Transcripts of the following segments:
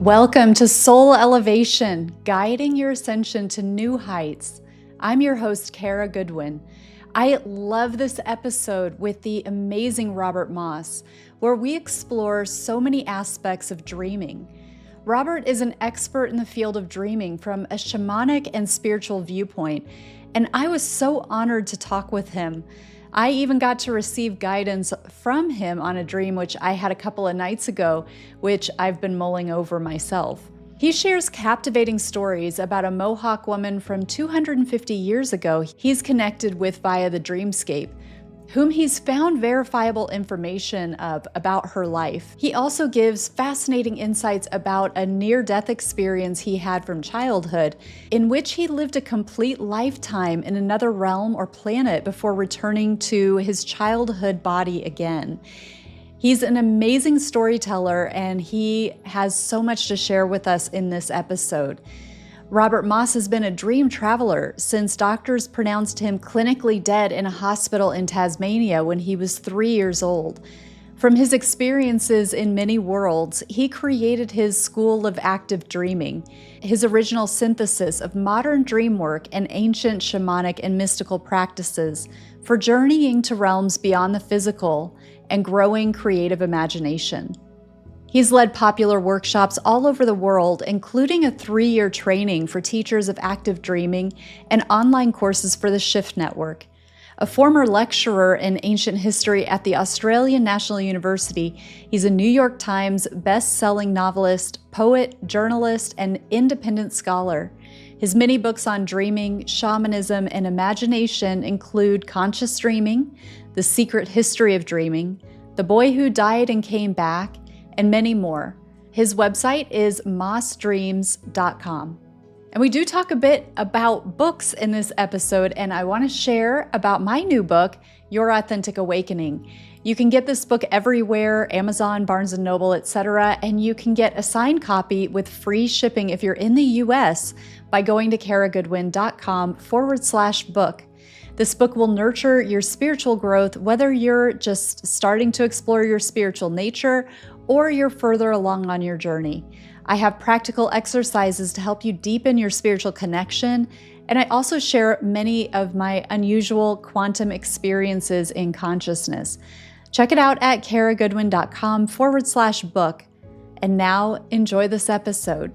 Welcome to Soul Elevation, guiding your ascension to new heights. I'm your host, Kara Goodwin. I love this episode with the amazing Robert Moss, where we explore so many aspects of dreaming. Robert is an expert in the field of dreaming from a shamanic and spiritual viewpoint, and I was so honored to talk with him. I even got to receive guidance from him on a dream which I had a couple of nights ago, which I've been mulling over myself. He shares captivating stories about a Mohawk woman from 250 years ago he's connected with via the dreamscape, whom he's found verifiable information of about her life. He also gives fascinating insights about a near-death experience he had from childhood, in which he lived a complete lifetime in another realm or planet before returning to his childhood body again. He's an amazing storyteller, and he has so much to share with us in this episode. Robert Moss has been a dream traveler since doctors pronounced him clinically dead in a hospital in Tasmania when he was 3 years old. From his experiences in many worlds, he created his School of Active Dreaming, his original synthesis of modern dream work and ancient shamanic and mystical practices for journeying to realms beyond the physical and growing creative imagination. He's led popular workshops all over the world, including a 3-year training for teachers of active dreaming and online courses for the Shift Network. A former lecturer in ancient history at the Australian National University, he's a New York Times best-selling novelist, poet, journalist, and independent scholar. His many books on dreaming, shamanism, and imagination include Conscious Dreaming, The Secret History of Dreaming, The Boy Who Died and Came Back, and many more. His website is mossdreams.com. And we do talk a bit about books in this episode, and I want to share about my new book, Your Authentic Awakening. You can get this book everywhere, Amazon, Barnes & Noble, etc., and you can get a signed copy with free shipping if you're in the US by going to karagoodwin.com/book. This book will nurture your spiritual growth, whether you're just starting to explore your spiritual nature or you're further along on your journey. I have practical exercises to help you deepen your spiritual connection, and I also share many of my unusual quantum experiences in consciousness. Check it out at karagoodwin.com/book. And now enjoy this episode.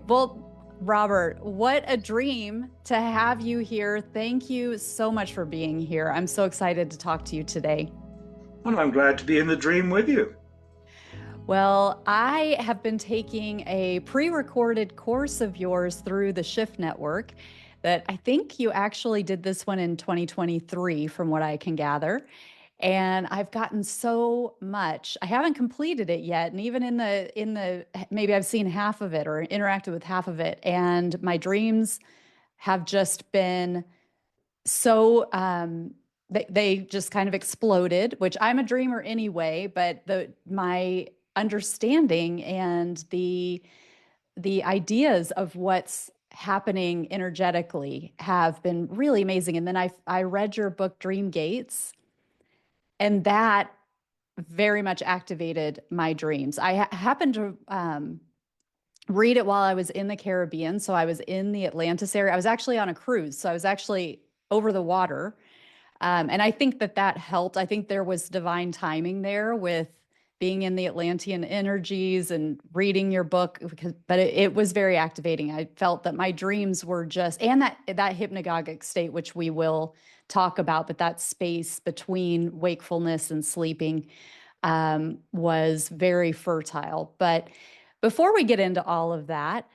Well, Robert, what a dream to have you here. Thank you so much for being here. I'm so excited to talk to you today. Well, I'm glad to be in the dream with you. Well, I have been taking a pre-recorded course of yours through the Shift Network that I think you actually did this one in 2023, from what I can gather. And I've gotten so much. I haven't completed it yet, and even in the maybe I've seen half of it or interacted with half of it, and my dreams have just been so they just kind of exploded, which I'm a dreamer anyway, but my understanding and the ideas of what's happening energetically have been really amazing. And then I read your book Dream Gates, and that very much activated my dreams. I happened to read it while I was in the Caribbean. So I was in the Atlantis area. I was actually on a cruise. So I was actually over the water. And I think that helped. I think there was divine timing there with being in the Atlantean energies and reading your book, but it was very activating. I felt that my dreams were just, and that hypnagogic state, which we will talk about, but that space between wakefulness and sleeping was very fertile. But before we get into all of that,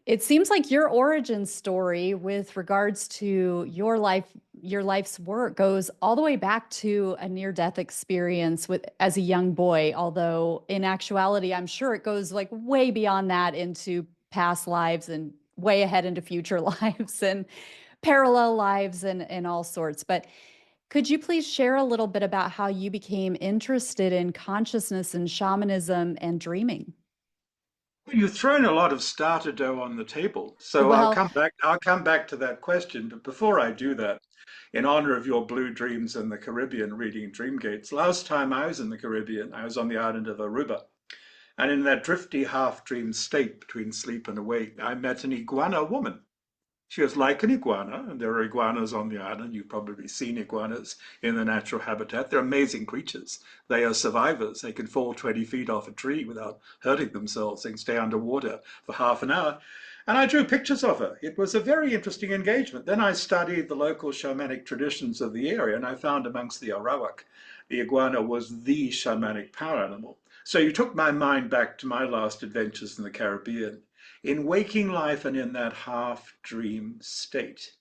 it seems like your origin story with regards to your life's work goes all the way back to a near-death experience as a young boy, although in actuality, I'm sure it goes like way beyond that into past lives and way ahead into future lives and parallel lives and all sorts. But could you please share a little bit about how you became interested in consciousness and shamanism and dreaming? You've thrown a lot of starter dough on the table, so I'll Well, come back. I'll come back to that question. But before I do that, in honor of your blue dreams in the Caribbean, reading Dream Gates, last time I was in the Caribbean, I was on the island of Aruba, And in that drifty half-dream state between sleep and awake, I met an iguana woman. She was like an iguana, and there are iguanas on the island. You've probably seen iguanas in their natural habitat. They're amazing creatures. They are survivors. They can fall 20 feet off a tree without hurting themselves. They can stay underwater for half an hour. And I drew pictures of her. It was a very interesting engagement. Then I studied the local shamanic traditions of the area, and I found amongst the Arawak, the iguana was the shamanic power animal. So you took my mind back to my last adventures in the Caribbean, in waking life and in that half dream state.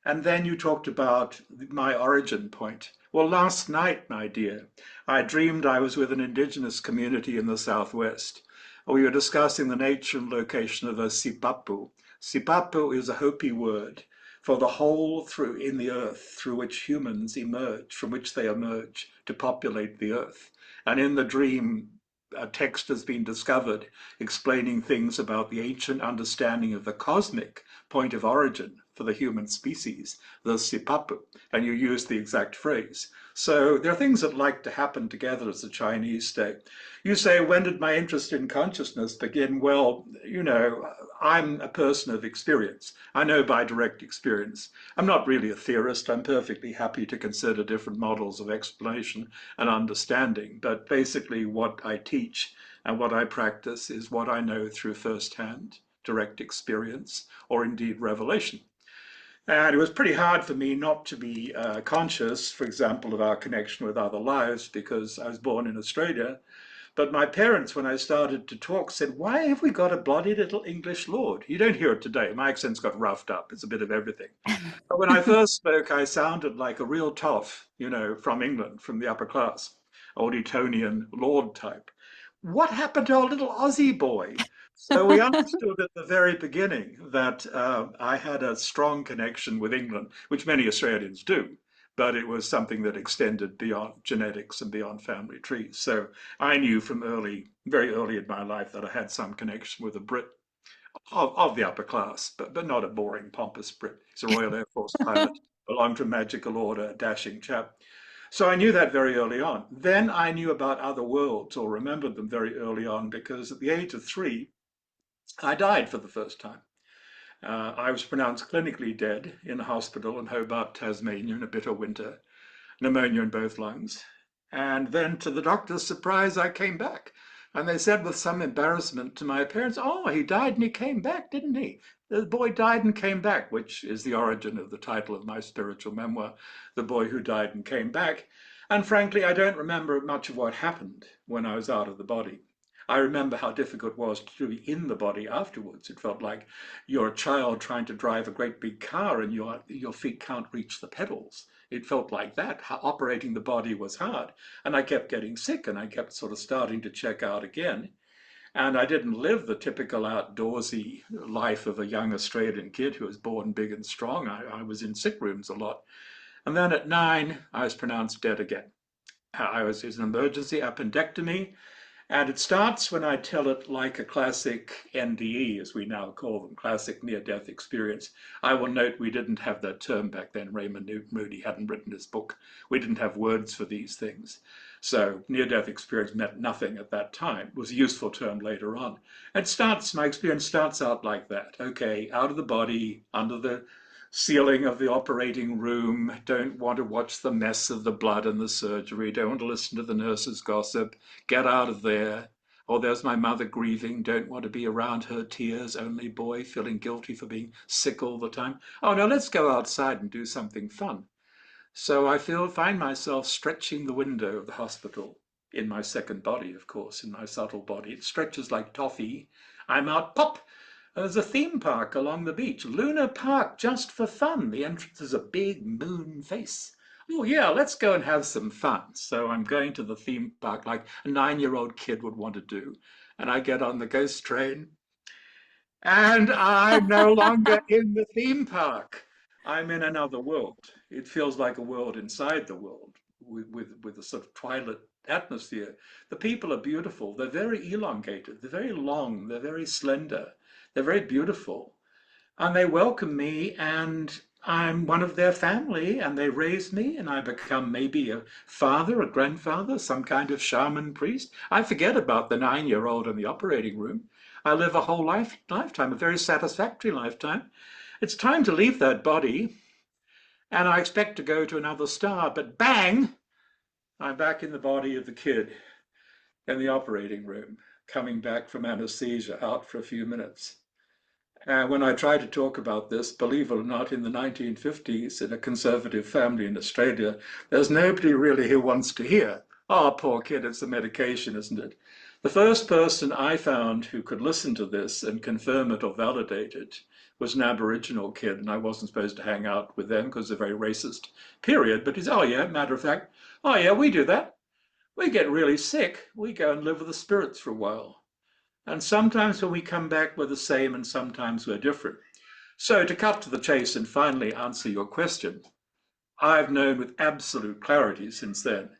And then you talked about my origin point. Well, last night, my dear, I dreamed I was with an indigenous community in the Southwest. We were discussing the nature and location of a sipapu. Sipapu is a Hopi word for the hole through in the earth through which humans emerge, from which they emerge to populate the earth. And in the dream, a text has been discovered explaining things about the ancient understanding of the cosmic point of origin for the human species, the sipapu, and you use the exact phrase. So there are things that like to happen together, as the Chinese say. You say, when did my interest in consciousness begin? Well, I'm a person of experience. I know by direct experience. I'm not really a theorist. I'm perfectly happy to consider different models of explanation and understanding, but basically what I teach and what I practice is what I know through first-hand direct experience or indeed revelation. And it was pretty hard for me not to be conscious, for example, of our connection with other lives, because I was born in Australia. But my parents, when I started to talk, said, "Why have we got a bloody little English lord?" You don't hear it today. My accent's got roughed up. It's a bit of everything. But when I first spoke, I sounded like a real toff, from England, from the upper class, old Etonian lord type. What happened to our little Aussie boy? So we understood at the very beginning that I had a strong connection with England, which many Australians do, but it was something that extended beyond genetics and beyond family trees. So I knew from very early in my life that I had some connection with a Brit of the upper class, but not a boring, pompous Brit. He's a Royal Air Force pilot, belonged to Magical Order, a dashing chap. So I knew that very early on. Then I knew about other worlds, or remembered them very early on, because at the age of 3, I died for the first time. I was pronounced clinically dead in a hospital in Hobart, Tasmania, in a bitter winter, pneumonia in both lungs. And then, to the doctor's surprise, I came back. And they said with some embarrassment to my parents, "Oh, he died and he came back, didn't he? The boy died and came back," which is the origin of the title of my spiritual memoir, The Boy Who Died and Came Back. And frankly, I don't remember much of what happened when I was out of the body. I remember how difficult it was to be in the body afterwards. It felt like you're a child trying to drive a great big car and your feet can't reach the pedals. It felt like that. How operating the body was hard. And I kept getting sick and I kept sort of starting to check out again. And I didn't live the typical outdoorsy life of a young Australian kid who was born big and strong. I was in sick rooms a lot. And then at 9, I was pronounced dead again. It was an emergency appendectomy. And it starts when I tell it like a classic NDE, as we now call them, classic near-death experience. I will note we didn't have that term back then. Raymond Moody hadn't written his book. We didn't have words for these things. So near-death experience meant nothing at that time. It was a useful term later on. My experience starts out like that. Okay, out of the body, under the ceiling of the operating room, don't want to watch the mess of the blood and the surgery, don't want to listen to the nurses' gossip, get out of there. Or there's my mother grieving, don't want to be around her tears, only boy, feeling guilty for being sick all the time. Oh no, let's go outside and do something fun. So I find myself stretching the window of the hospital in my second body, of course, in my subtle body. It stretches like toffee. I'm out, pop! There's a theme park along the beach, Luna Park, just for fun. The entrance is a big moon face. Oh yeah, let's go and have some fun. So I'm going to the theme park like a 9-year-old kid would want to do. And I get on the ghost train and I'm no longer in the theme park. I'm in another world. It feels like a world inside the world with a sort of twilight atmosphere. The people are beautiful. They're very elongated. They're very long. They're very slender. They're very beautiful. And they welcome me. And I'm one of their family and they raise me and I become maybe a father, a grandfather, some kind of shaman priest. I forget about the 9-year-old in the operating room. I live a whole lifetime, a very satisfactory lifetime. It's time to leave that body and I expect to go to another star, but bang, I'm back in the body of the kid in the operating room, coming back from anesthesia, out for a few minutes. And when I try to talk about this, believe it or not, in the 1950s, in a conservative family in Australia, there's nobody really who wants to hear, oh, poor kid, it's the medication, isn't it? The first person I found who could listen to this and confirm it or validate it was an Aboriginal kid, and I wasn't supposed to hang out with them because they're very racist, period. But he's, oh, yeah, matter of fact, oh, yeah, we do that. We get really sick. We go and live with the spirits for a while. And sometimes when we come back, we're the same, and sometimes we're different. So, to cut to the chase and finally answer your question, I've known with absolute clarity since then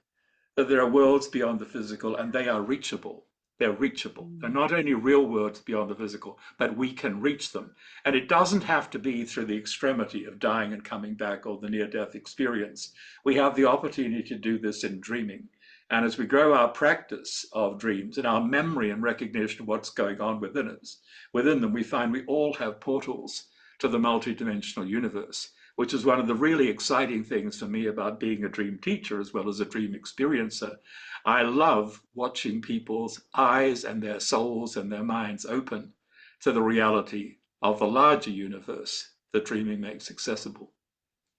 that there are worlds beyond the physical and they are reachable. They're reachable. They're Mm. not only real worlds beyond the physical, but we can reach them. And it doesn't have to be through the extremity of dying and coming back or the near death experience. We have the opportunity to do this in dreaming. And as we grow our practice of dreams and our memory and recognition of what's going on within us, within them, we find we all have portals to the multidimensional universe, which is one of the really exciting things for me about being a dream teacher as well as a dream experiencer. I love watching people's eyes and their souls and their minds open to the reality of the larger universe that dreaming makes accessible.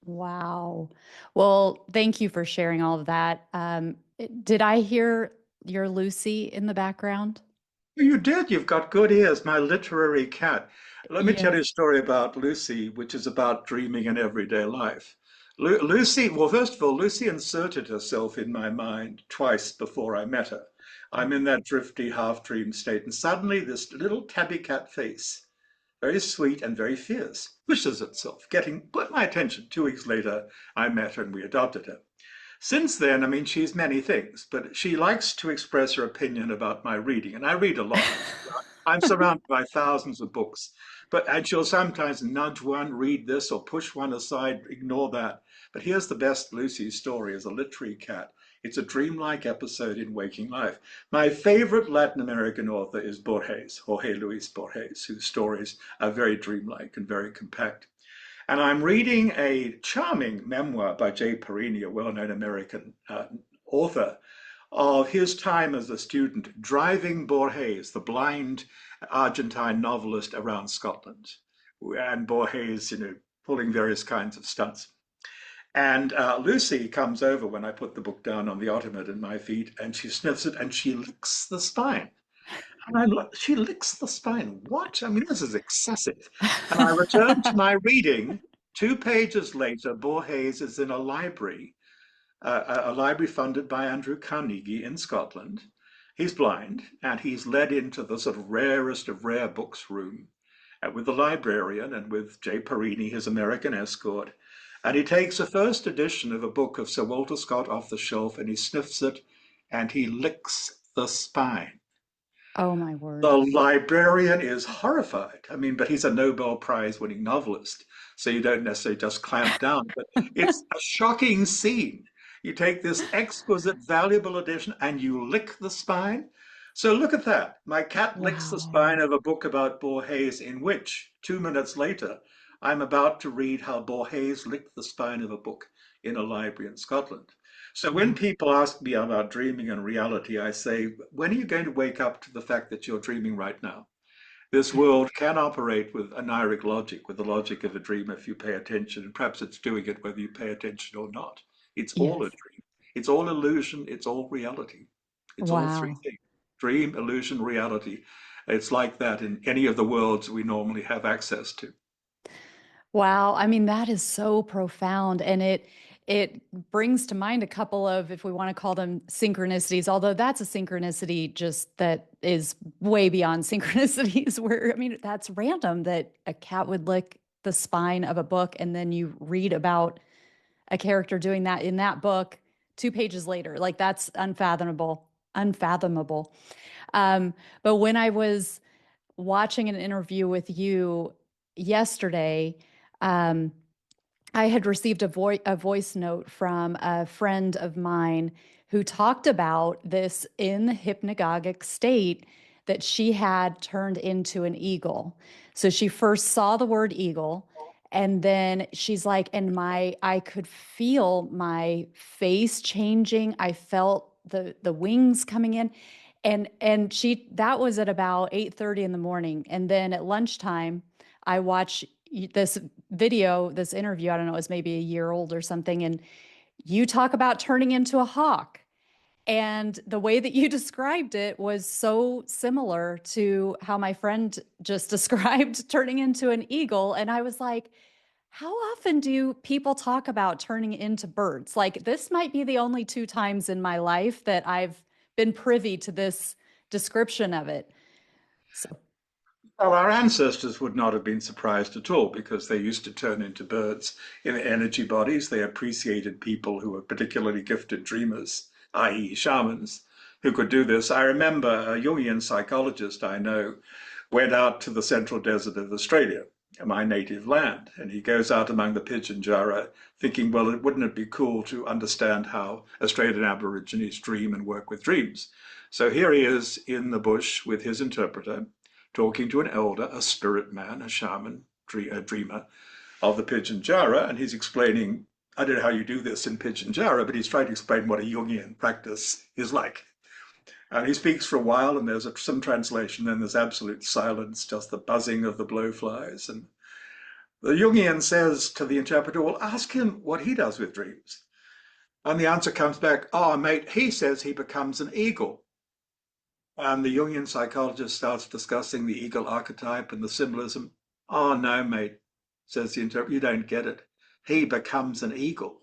Wow. Well, thank you for sharing all of that. Did I hear your Lucy in the background? You did. You've got good ears, my literary cat. Let me tell you a Yes. story about Lucy, which is about dreaming in everyday life. Lucy, well, first of all, Lucy inserted herself in my mind twice before I met her. I'm in that drifty half dream state, and suddenly this little tabby cat face, very sweet and very fierce, pushes itself, getting put my attention. 2 weeks later, I met her and we adopted her. Since then, I mean, she's many things, but she likes to express her opinion about my reading, and I read a lot. I'm surrounded by thousands of books, and she'll sometimes nudge one, read this, or push one aside, ignore that. But here's the best Lucy story as a literary cat. It's a dreamlike episode in waking life. My favorite Latin American author is Borges, Jorge Luis Borges, whose stories are very dreamlike and very compact. And I'm reading a charming memoir by Jay Parini, a well-known American author, of his time as a student driving Borges, the blind Argentine novelist, around Scotland. And Borges, pulling various kinds of stunts. And Lucy comes over when I put the book down on the ottoman at my feet, and she sniffs it and she licks the spine. And I'm like, she licks the spine. What? I mean, this is excessive. And I return to my reading. 2 pages later, Borges is in a library, a library funded by Andrew Carnegie in Scotland. He's blind, and he's led into the sort of rarest of rare books room with the librarian and with Jay Parini, his American escort. And he takes a first edition of a book of Sir Walter Scott off the shelf and he sniffs it and he licks the spine. Oh my The word. librarian is horrified. I mean, but he's a Nobel Prize winning novelist, so you don't necessarily just clamp down. But it's a shocking scene. You take this exquisite, valuable edition and you lick the spine. So look at that. My cat licks the spine Wow. of a book about Borges, in which 2 minutes later, I'm about to read how Borges licked the spine of a book in a library in Scotland. So when Wow. people ask me about dreaming and reality, I say, when are you going to wake up to the fact that you're dreaming right now? This world can operate with anaeric logic, with the logic of a dream if you pay attention, and perhaps it's doing it whether you pay attention or not. It's all a Yes. dream. It's all illusion. It's all reality. It's all three Wow. things: dream, illusion, reality. It's like that in any of the worlds we normally have access to. Wow. I mean, that is so profound. And it brings to mind a couple of, if we want to call them synchronicities, although that's a synchronicity just that is way beyond synchronicities where, I mean, that's random that a cat would lick the spine of a book and then you read about a character doing that in that book 2 pages later. Like that's unfathomable, unfathomable. But when I was watching an interview with you yesterday, um, I had received a voice note from a friend of mine who talked about this in the hypnagogic state that she had turned into an eagle. So she first saw the word eagle, and then she's like, and I could feel my face changing. I felt the wings coming in. And she that was at about 8:30 in the morning. And then at lunchtime, I watched this video, this interview, I don't know, it was maybe a year old or something. And you talk about turning into a hawk. And the way that you described it was so similar to how my friend just described turning into an eagle. And I was like, how often do people talk about turning into birds? Like, this might be the only two times in my life that I've been privy to this description of it. So, Well, our ancestors would not have been surprised at all because they used to turn into birds in energy bodies. They appreciated people who were particularly gifted dreamers, i.e., shamans, who could do this. I remember a Jungian psychologist I know went out to the central desert of Australia, my native land, and he goes out among the Pigeonjara thinking, well, wouldn't it be cool to understand how Australian Aborigines dream and work with dreams? So here he is in the bush with his interpreter talking to an elder, a spirit man, a shaman, a dreamer of the Pigeonjara, and he's explaining, I don't know how you do this in Pigeonjara, but he's trying to explain what a Jungian practice is like. And he speaks for a while, and there's some translation, then there's absolute silence, just the buzzing of the blowflies. And the Jungian says to the interpreter, well, ask him what he does with dreams. And the answer comes back, oh, mate, he says he becomes an eagle. And the Jungian psychologist starts discussing the eagle archetype and the symbolism. Oh, no, mate, says the interpreter, you don't get it. He becomes an eagle.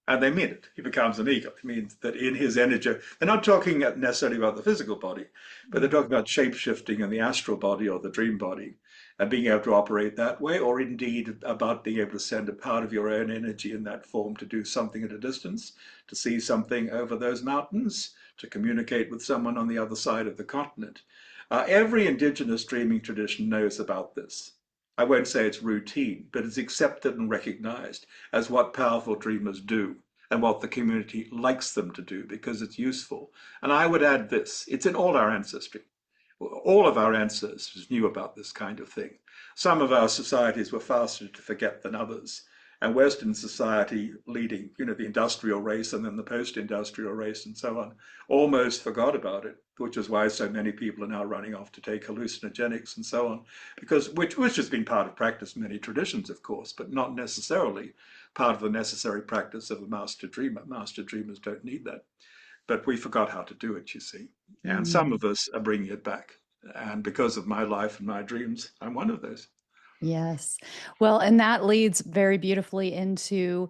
And they mean it. He becomes an eagle. It means that in his energy, they're not talking necessarily about the physical body, but they're talking about shape shifting in the astral body or the dream body and being able to operate that way, or indeed about being able to send a part of your own energy in that form to do something at a distance, to see something over those mountains, to communicate with someone on the other side of the continent. Every indigenous dreaming tradition knows about this. I won't say it's routine, but it's accepted and recognized as what powerful dreamers do and what the community likes them to do because it's useful. And I would add this, it's in all our ancestry. All of our ancestors knew about this kind of thing. Some of our societies were faster to forget than others. And Western society, leading, the industrial race and then the post-industrial race and so on, almost forgot about it, which is why so many people are now running off to take hallucinogenics and so on, because which has been part of practice in many traditions, of course, but not necessarily part of the necessary practice of a master dreamer. Master dreamers don't need that. But we forgot how to do it, you see. And some mm, of us are bringing it back. And because of my life and my dreams, I'm one of those. yes. Well, and that leads very beautifully into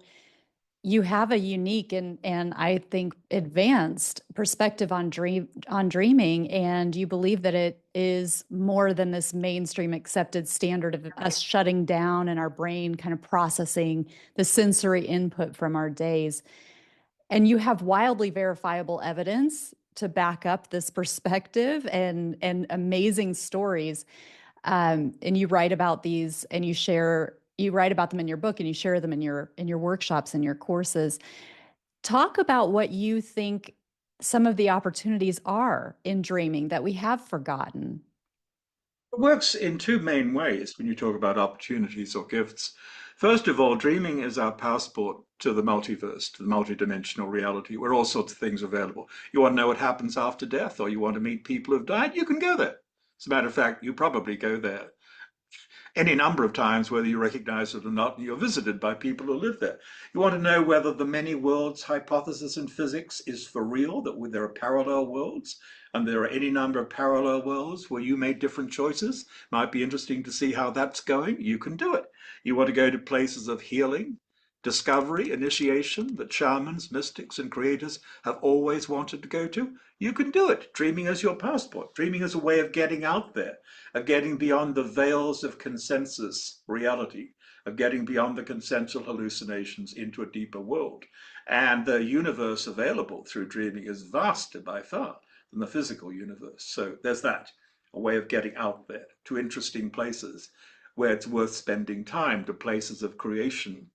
you have a unique and I think advanced perspective on dreaming, and you believe that it is more than this mainstream accepted standard of us shutting down and our brain kind of processing the sensory input from our days. And you have wildly verifiable evidence to back up this perspective and amazing stories. And you write about these and you write about them in your book and you share them in your workshops and your courses. Talk about what you think some of the opportunities are in dreaming that we have forgotten. It works in two main ways when you talk about opportunities or gifts. First of all, dreaming is our passport to the multiverse, to the multidimensional reality, where all sorts of things are available. You want to know what happens after death, or you want to meet people who've died, you can go there. As a matter of fact, you probably go there any number of times, whether you recognize it or not, and you're visited by people who live there. You want to know whether the many worlds hypothesis in physics is for real, that there are parallel worlds, and there are any number of parallel worlds where you made different choices. Might be interesting to see how that's going. You can do it. You want to go to places of healing, discovery, initiation that shamans, mystics, and creators have always wanted to go to, you can do it. Dreaming is your passport. Dreaming is a way of getting out there, of getting beyond the veils of consensus reality, of getting beyond the consensual hallucinations into a deeper world. And the universe available through dreaming is vaster by far than the physical universe. So there's that, a way of getting out there to interesting places where it's worth spending time, to places of creation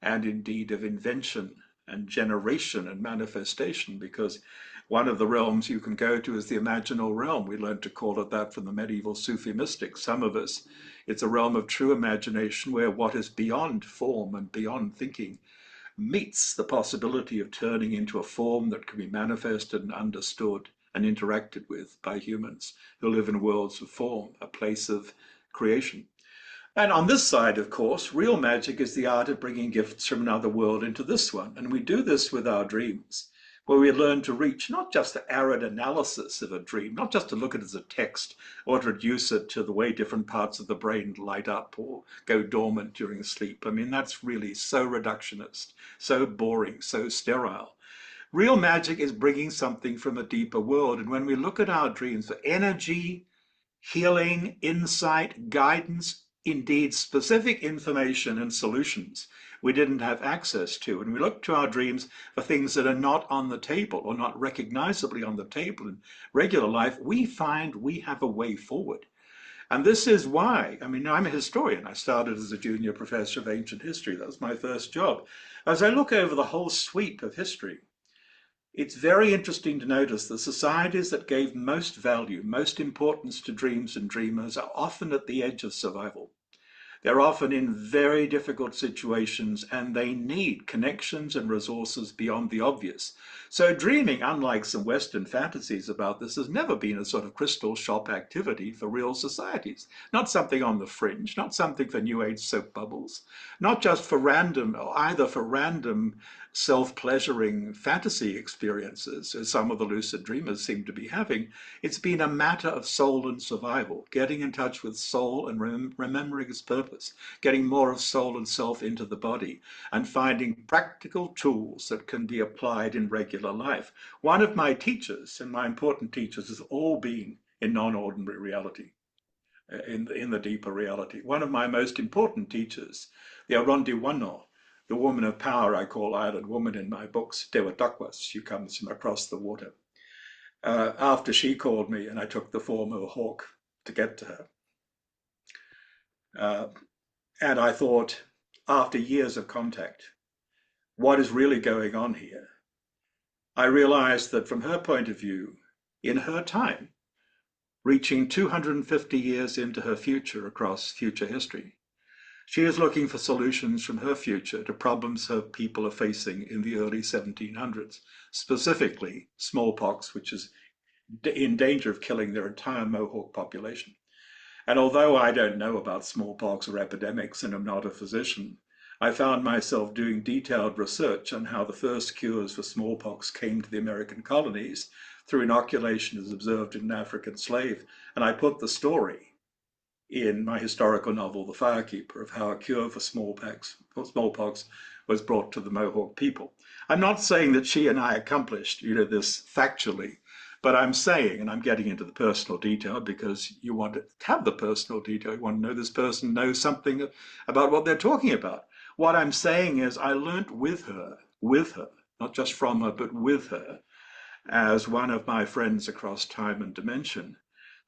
and indeed of invention and generation and manifestation, because one of the realms you can go to is the imaginal realm. We learned to call it that from the medieval Sufi mystics. Some of us, it's a realm of true imagination where what is beyond form and beyond thinking meets the possibility of turning into a form that can be manifested and understood and interacted with by humans who live in worlds of form, a place of creation. And on this side, of course, real magic is the art of bringing gifts from another world into this one. And we do this with our dreams, where we learn to reach not just the arid analysis of a dream, not just to look at it as a text or to reduce it to the way different parts of the brain light up or go dormant during sleep. I mean, that's really so reductionist, so boring, so sterile. Real magic is bringing something from a deeper world. And when we look at our dreams for energy, healing, insight, guidance, indeed specific information and solutions we didn't have access to. And we look to our dreams for things that are not on the table or not recognizably on the table in regular life. We find we have a way forward. And this is why, I mean, I'm a historian. I started as a junior professor of ancient history. That was my first job. As I look over the whole sweep of history, it's very interesting to notice the societies that gave most value, most importance to dreams and dreamers are often at the edge of survival. They're often in very difficult situations and they need connections and resources beyond the obvious. So dreaming, unlike some Western fantasies about this, has never been a sort of crystal shop activity for real societies. Not something on the fringe, not something for New Age soap bubbles, not just for random, or either for random self-pleasuring fantasy experiences, as some of the lucid dreamers seem to be having. It's been a matter of soul and survival, getting in touch with soul and remembering its purpose, getting more of soul and self into the body, and finding practical tools that can be applied in regular life. One of my teachers, and my important teachers, has all been in non-ordinary reality, in the deeper reality. One of my most important teachers, the Arondiwano, the woman of power I call Island Woman in my books, Dewa Takwas, she comes from across the water. After she called me and I took the form of a hawk to get to her. And I thought, after years of contact, what is really going on here? I realized that from her point of view, in her time, reaching 250 years into her future across future history, she is looking for solutions from her future to problems her people are facing in the early 1700s, specifically smallpox, which is in danger of killing their entire Mohawk population. And although I don't know about smallpox or epidemics and am not a physician, I found myself doing detailed research on how the first cures for smallpox came to the American colonies through inoculation as observed in an African slave. And I put the story in my historical novel, The Firekeeper, of how a cure for smallpox was brought to the Mohawk people. I'm not saying that she and I accomplished, this factually, but I'm saying, and I'm getting into the personal detail because you want to have the personal detail, you want to know this person knows something about what they're talking about. What I'm saying is I learnt with her, not just from her, but with her, as one of my friends across time and dimension,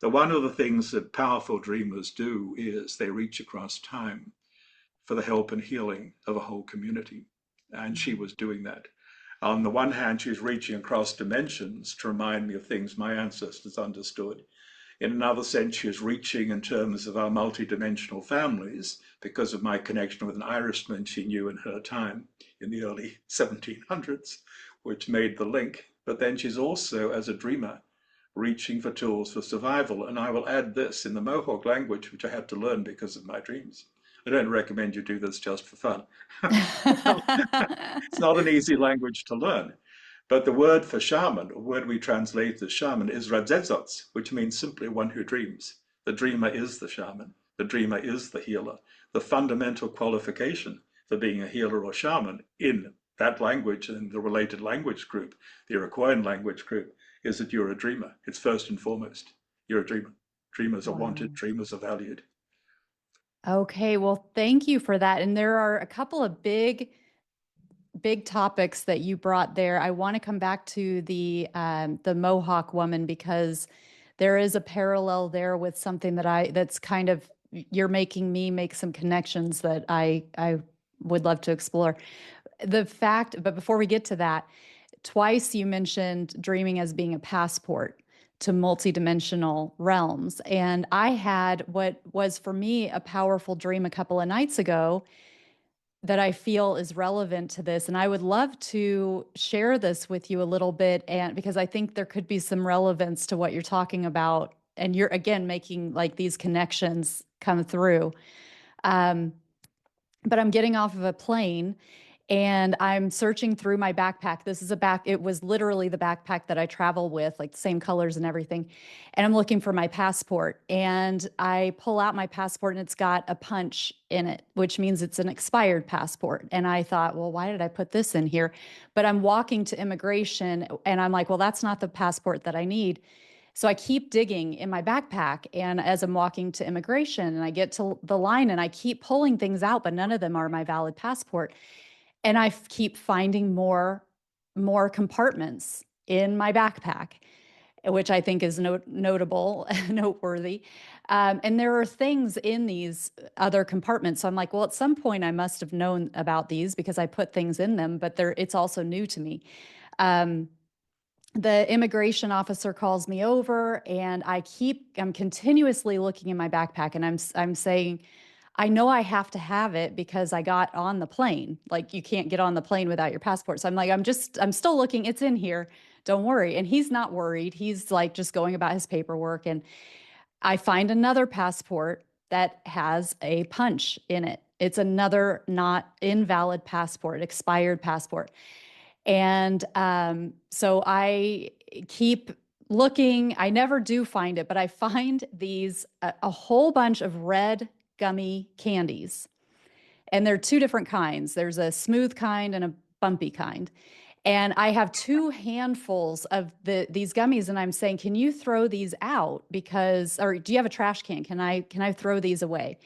that one of the things that powerful dreamers do is they reach across time for the help and healing of a whole community. And she was doing that. On the one hand, she's reaching across dimensions to remind me of things my ancestors understood. In another sense, she is reaching in terms of our multidimensional families because of my connection with an Irishman she knew in her time in the early 1700s, which made the link. But then she's also, as a dreamer, reaching for tools for survival. And I will add this in the Mohawk language, which I had to learn because of my dreams. I don't recommend you do this just for fun. It's not an easy language to learn. But the word for shaman, the word we translate as shaman, is radzetzots, which means simply one who dreams. The dreamer is the shaman. The dreamer is the healer. The fundamental qualification for being a healer or shaman in that language and the related language group, the Iroquoian language group, is that you're a dreamer. It's first and foremost. You're a dreamer. Dreamers are wanted. Dreamers are valued. Okay, well, thank you for that. And there are a couple of big topics that you brought there. I want to come back to the Mohawk woman because there is a parallel there with something that that's kind of you're making me make some connections that I would love to explore. But before we get to that, twice you mentioned dreaming as being a passport to multidimensional realms. And I had what was for me a powerful dream a couple of nights ago that I feel is relevant to this. And I would love to share this with you a little bit, and because I think there could be some relevance to what you're talking about. And you're again making like these connections come through. Um, but I'm getting off of a plane and I'm searching through my backpack. It was literally the backpack that I travel with, like the same colors and everything. And I'm looking for my passport. And I pull out my passport and it's got a punch in it, which means it's an expired passport. And I thought, well, why did I put this in here? But I'm walking to immigration and I'm like, well, that's not the passport that I need. So I keep digging in my backpack. And as I'm walking to immigration and I get to the line and I keep pulling things out, but none of them are my valid passport. And I keep finding more compartments in my backpack, which I think is notable, noteworthy. And there are things in these other compartments. So I'm like, well, at some point I must have known about these because I put things in them, but it's also new to me. Um, the immigration officer calls me over and I'm continuously looking in my backpack and I'm saying, I know I have to have it because I got on the plane. Like you can't get on the plane without your passport. So I'm like, I'm still looking. It's in here. Don't worry. And he's not worried. He's like just going about his paperwork. And I find another passport that has a punch in it. It's another not invalid passport, expired passport. And so I keep looking. I never do find it, but I find a whole bunch of red gummy candies. And there are two different kinds. There's a smooth kind and a bumpy kind. And I have two handfuls of these gummies, and I'm saying, can you throw these out? Or do you have a trash can? Can I throw these away?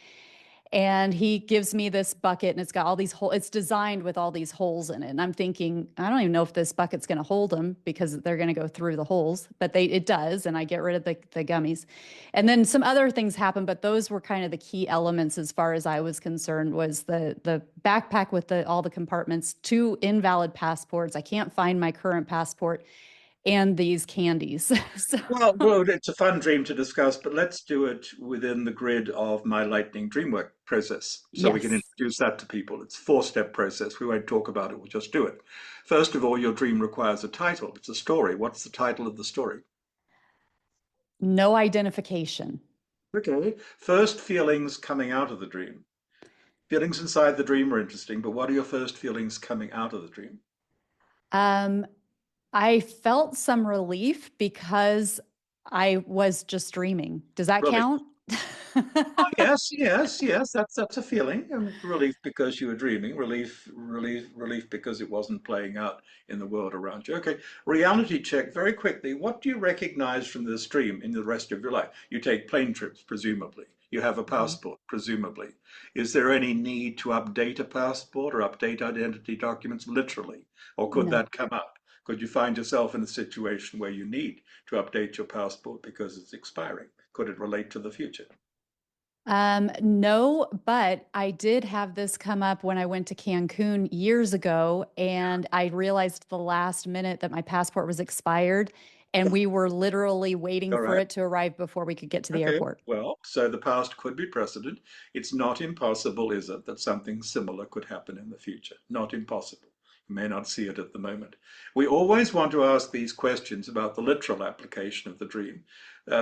And he gives me this bucket and it's got all these holes. It's designed with all these holes in it. And I'm thinking, I don't even know if this bucket's going to hold them because they're going to go through the holes, but it does. And I get rid of the gummies. And then some other things happen, but those were kind of the key elements as far as I was concerned was the backpack with all the compartments, two invalid passports. I can't find my current passport and these candies. So Well, it's a fun dream to discuss, but let's do it within the grid of my Lightning Dreamwork process so we can yes, introduce that to people. It's a four-step process. We won't talk about it, we'll just do it. First of all, your dream requires a title. It's a story. What's the title of the story? no identification. Okay. First feelings coming out of the dream. Feelings inside the dream are interesting, but what are your first feelings coming out of the dream? Um, I felt some relief because I was just dreaming. Does that Relief. count? Oh, yes, yes, yes. That's a feeling. Relief because you were dreaming. Relief because it wasn't playing out in the world around you. Okay. Reality check very quickly. What do you recognize from this dream in the rest of your life? You take plane trips, presumably. You have a Mhm. passport, presumably. Is there any need to update a passport or update identity documents, literally? Or could No. that come up? Could you find yourself in a situation where you need to update your passport because it's expiring? Could it relate to the future? No, but I did have this come up when I went to Cancun years ago, and I realized the last minute that my passport was expired, and we were literally waiting All for right. it to arrive before we could get to the Okay. airport. Well, so the past could be precedent. It's not impossible, is it, that something similar could happen in the future? Not impossible. You may not see it at the moment. We always want to ask these questions about the literal application of the dream.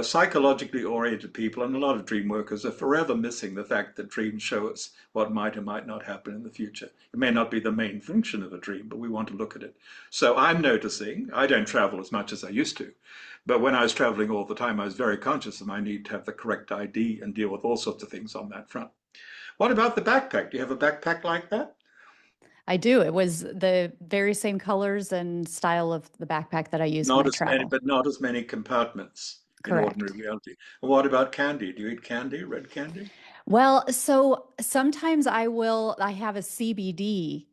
Psychologically oriented people and a lot of dream workers are forever missing the fact that dreams show us what might or might not happen in the future. It may not be the main function of a dream, but we want to look at it. So I'm noticing, I don't travel as much as I used to, but when I was traveling all the time, I was very conscious of my need to have the correct ID and deal with all sorts of things on that front. What about the backpack? Do you have a backpack like that? I do. It was the very same colors and style of the backpack that I use when Not I as many, travel. but not as many compartments in ordinary Correct. reality. And what about candy? Do you eat candy, red candy? Well, so sometimes I have a CBD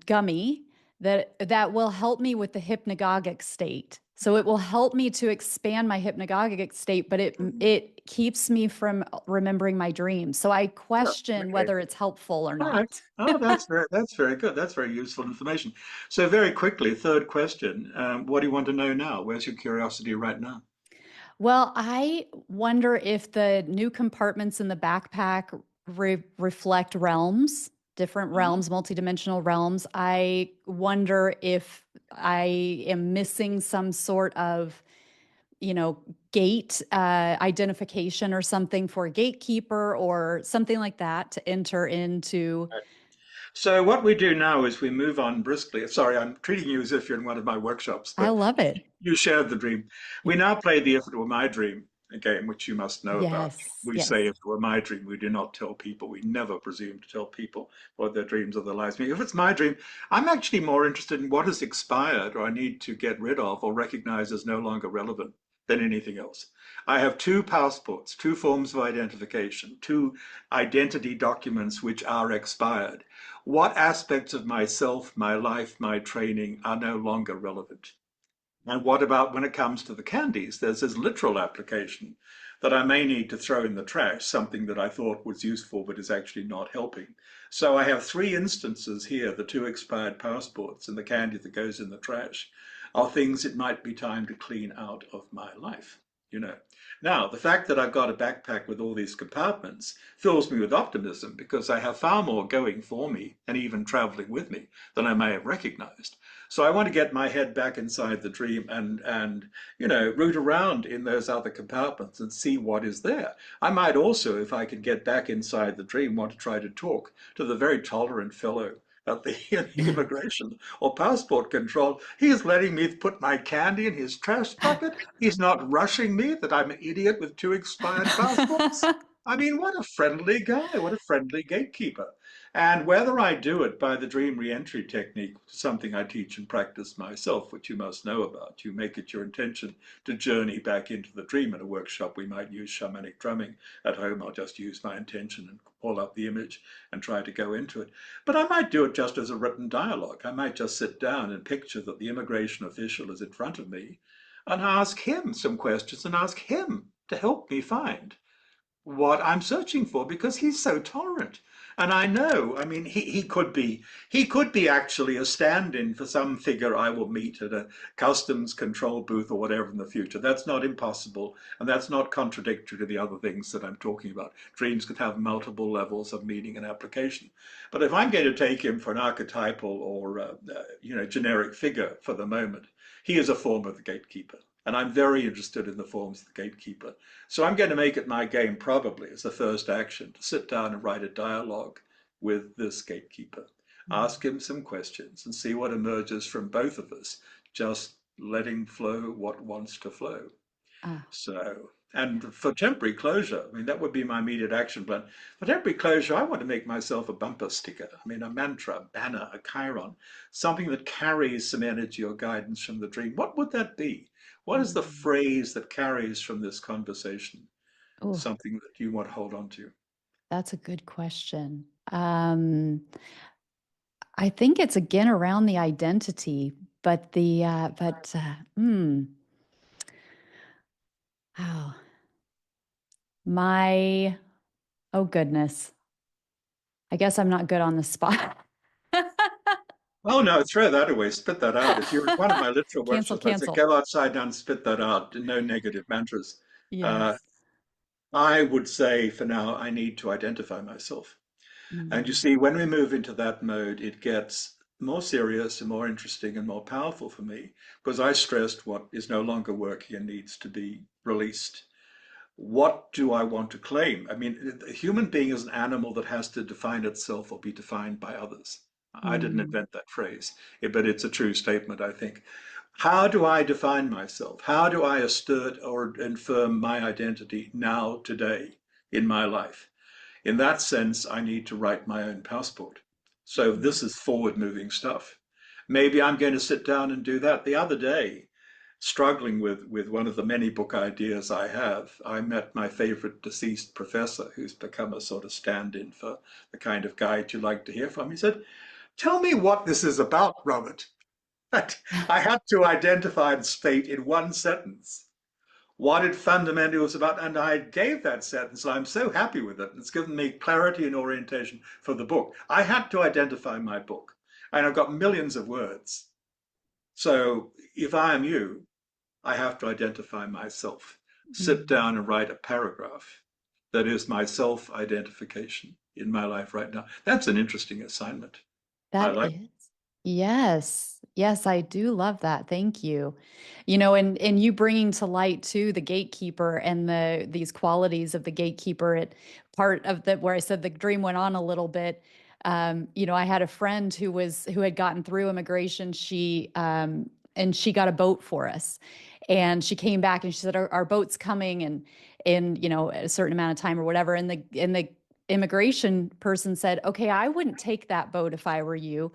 gummy that will help me with the hypnagogic state. So it will help me to expand my hypnagogic state, but it keeps me from remembering my dreams. So I Yeah. question Okay. whether it's helpful or All right. not. Oh, that's very good. That's very useful information. So very quickly, third question. What do you want to know now? Where's your curiosity right now? Well, I wonder if the new compartments in the backpack reflect realms, different Ah, realms, multidimensional realms. I wonder if I am missing some sort of, gate identification or something for a gatekeeper or something like that to enter into. so what we do now is we move on briskly. Sorry, I'm treating you as if you're in one of my workshops, I but love it. you shared the dream. We now play the If It Were My Dream, a game which you must know about. Yes, We yes. say if it were my dream, we do not tell people. We never presume to tell people what their dreams or their lives mean. If it's my dream, I'm actually more interested in what has expired or I need to get rid of or recognize as no longer relevant than anything else. I have two passports, two forms of identification, two identity documents which are expired. What aspects of myself, my life, my training are no longer relevant? And what about when it comes to the candies? There's this literal application that I may need to throw in the trash, something that I thought was useful but is actually not helping. So I have three instances here, the two expired passports and the candy that goes in the trash, are things it might be time to clean out of my life. You know. Now, the fact that I've got a backpack with all these compartments fills me with optimism because I have far more going for me and even traveling with me than I may have recognized. So I want to get my head back inside the dream and root around in those other compartments and see what is there. I might also, if I can get back inside the dream, want to try to talk to the very tolerant fellow at the immigration or passport control. He is letting me put my candy in his trash bucket. He's not rushing me that I'm an idiot with two expired passports. I mean, what a friendly guy, what a friendly gatekeeper. And whether I do it by the dream reentry technique, something I teach and practice myself, which you must know about, you make it your intention to journey back into the dream. In a workshop, we might use shamanic drumming. At home, I'll just use my intention and pull up the image and try to go into it. But I might do it just as a written dialogue. I might just sit down and picture that the immigration official is in front of me and ask him some questions and ask him to help me find what I'm searching for because he's so tolerant. And I know, I mean, he could be actually a stand-in for some figure I will meet at a customs control booth or whatever in the future. That's not impossible, and that's not contradictory to the other things that I'm talking about. Dreams could have multiple levels of meaning and application. But if I'm going to take him for an archetypal or generic figure for the moment, he is a form of the gatekeeper. And I'm very interested in the forms of the gatekeeper. So I'm going to make it my game, probably as the first action, to sit down and write a dialogue with this gatekeeper. Ask him some questions and see what emerges from both of us, just letting flow what wants to flow. Ah, So, and for temporary closure, I mean, that would be my immediate action plan. For temporary closure, I want to make myself a bumper sticker. I mean, a mantra, a banner, a chiron, something that carries some energy or guidance from the dream. What would that be? What is the phrase that carries from this conversation? oh, Something that you want to hold on to? that's a good question. I think it's again around the identity, but wow, my, oh goodness. I guess I'm not good on the spot. Oh no, throw that away, spit that out. If you're in one of my literal Cancel, workshops, I say cancel. go outside now and spit that out. No negative mantras. Uh, Yes. I would say for now, I need to identify myself. And you Mm, see, when we move into that mode, it gets more serious and more interesting and more powerful for me because I stressed what is no longer working and needs to be released. What do I want to claim? I mean, a human being is an animal that has to define itself or be defined by others. I didn't mm, invent that phrase, but it's a true statement, I think. How do I define myself? How do I assert or affirm my identity now, today, in my life? In that sense, I need to write my own passport. So mm, this is forward moving stuff. Maybe I'm going to sit down and do that. The other day, struggling with one of the many book ideas I have, I met my favorite deceased professor who's become a sort of stand in for the kind of guide you like to hear from. He said, Tell me what this is about, Robert. I had to identify its fate in one sentence, what it fundamentally was about, and I gave that sentence. I'm so happy with it. It's given me clarity and orientation for the book. I had to identify my book, and I've got millions of words. So if I am you, I have to identify myself, sit Mm. down and write a paragraph that is my self identification in my life right now. That's an interesting assignment. I That like. is. Yes. Yes, I do love that. Thank you. And you bringing to light too the gatekeeper and these qualities of the gatekeeper. It part of the where I said the dream went on a little bit. I had a friend who had gotten through immigration. And she got a boat for us, and she came back and she said our boat's coming and in a certain amount of time or whatever. And the immigration person said, okay, I wouldn't take that boat if I were you.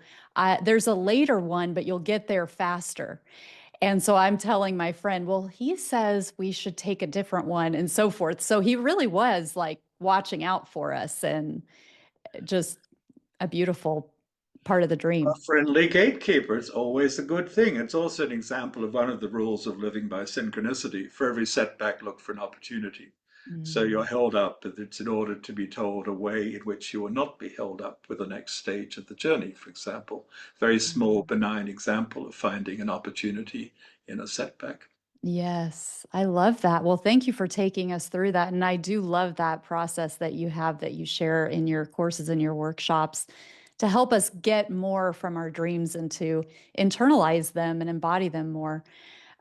There's a later one, but you'll get there faster. And so I'm telling my friend, well, he says we should take a different one and so forth. So he really was like watching out for us, and just a beautiful part of the A dream. friendly gatekeeper is always a good thing. It's also an example of one of the rules of living by synchronicity. For every setback, look for an opportunity. So you're Mm, held up, but it's in order to be told a way in which you will not be held up with the next stage of the journey, for example. Very small, mm. benign example of finding an opportunity in a setback. Yes, I love that. Well, thank you for taking us through that. And I do love that process that you have that you share in your courses and your workshops to help us get more from our dreams and to internalize them and embody them more.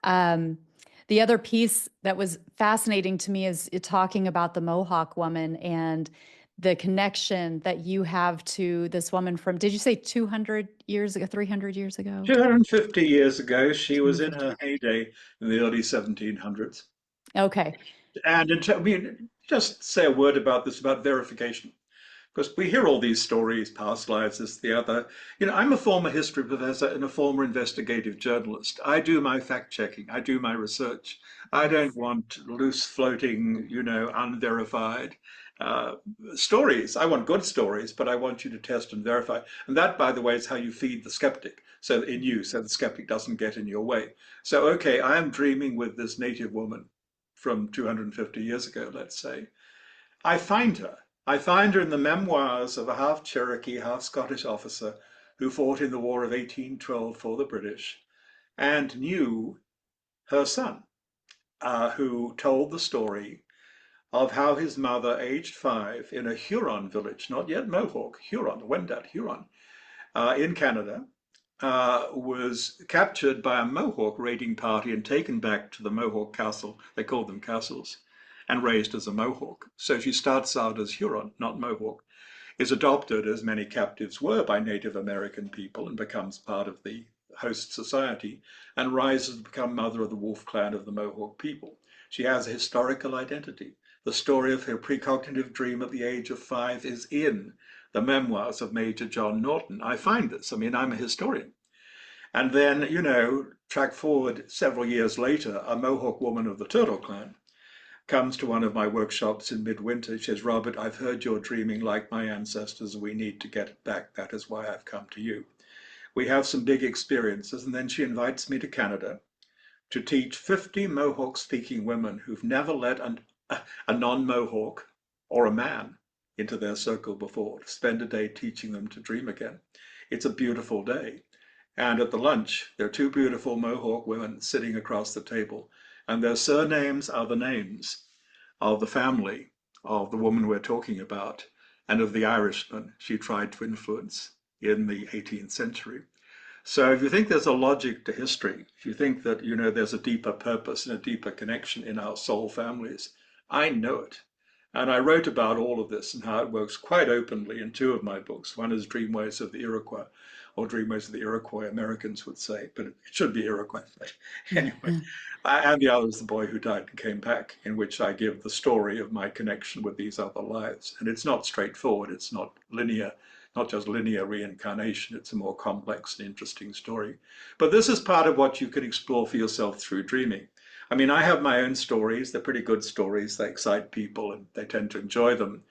Um, the other piece that was fascinating to me is talking about the Mohawk woman and the connection that you have to this woman from, did you say 200 years ago, 300 years ago? 250 years ago, she was in 250. her heyday in the early 1700s. Okay. And I mean, just say a word about this, about verification. Because we hear all these stories, past lives, this, the other. I'm a former history professor and a former investigative journalist. I do my fact checking, I do my research. I don't Yes. want loose floating, unverified uh, stories. I want good stories, but I want you to test and verify. And that, by the way, is how you feed the skeptic. So so the skeptic doesn't get in your way. So, okay, I am dreaming with this native woman from 250 years ago, let's say. I find her. I find her in the memoirs of a half Cherokee, half Scottish officer who fought in the War of 1812 for the British and knew her son, who told the story of how his mother, aged 5, in a Huron village, not yet Mohawk, Huron, Wendat, Huron, in Canada, was captured by a Mohawk raiding party and taken back to the Mohawk castle. They called them castles, and raised as a Mohawk. So she starts out as Huron, not Mohawk, is adopted, as many captives were, by Native American people and becomes part of the host society and rises to become mother of the Wolf Clan of the Mohawk people. She has a historical identity. The story of her precognitive dream at the age of 5 is in the memoirs of Major John Norton. I find this. I mean, I'm a historian. And then, track forward several years later, a Mohawk woman of the Turtle Clan comes to one of my workshops in midwinter. She says, Robert, I've heard you're dreaming like my ancestors. We need to get it back. That is why I've come to you. We have some big experiences. And then she invites me to Canada to teach 50 Mohawk speaking women who've never let a non Mohawk or a man into their circle before, to spend a day teaching them to dream again. It's a beautiful day. And at the lunch, there are two beautiful Mohawk women sitting across the table, and their surnames are the names of the family of the woman we're talking about and of the Irishman she tried to influence in the 18th century. So if you think there's a logic to history, if you think that there's a deeper purpose and a deeper connection in our soul families, I know it. And I wrote about all of this and how it works quite openly in two of my books. One is Dreamways of the Iroquois, or Dreamways of the Iroquois, Americans would say, but it should be Iroquois. But anyway, and the other is The Boy Who Died and Came Back, in which I give the story of my connection with these other lives. And it's not straightforward, it's not linear, not just linear reincarnation, it's a more complex and interesting story. But this is part of what you can explore for yourself through dreaming. I mean, I have my own stories. They're pretty good stories. They excite people and they tend to enjoy them.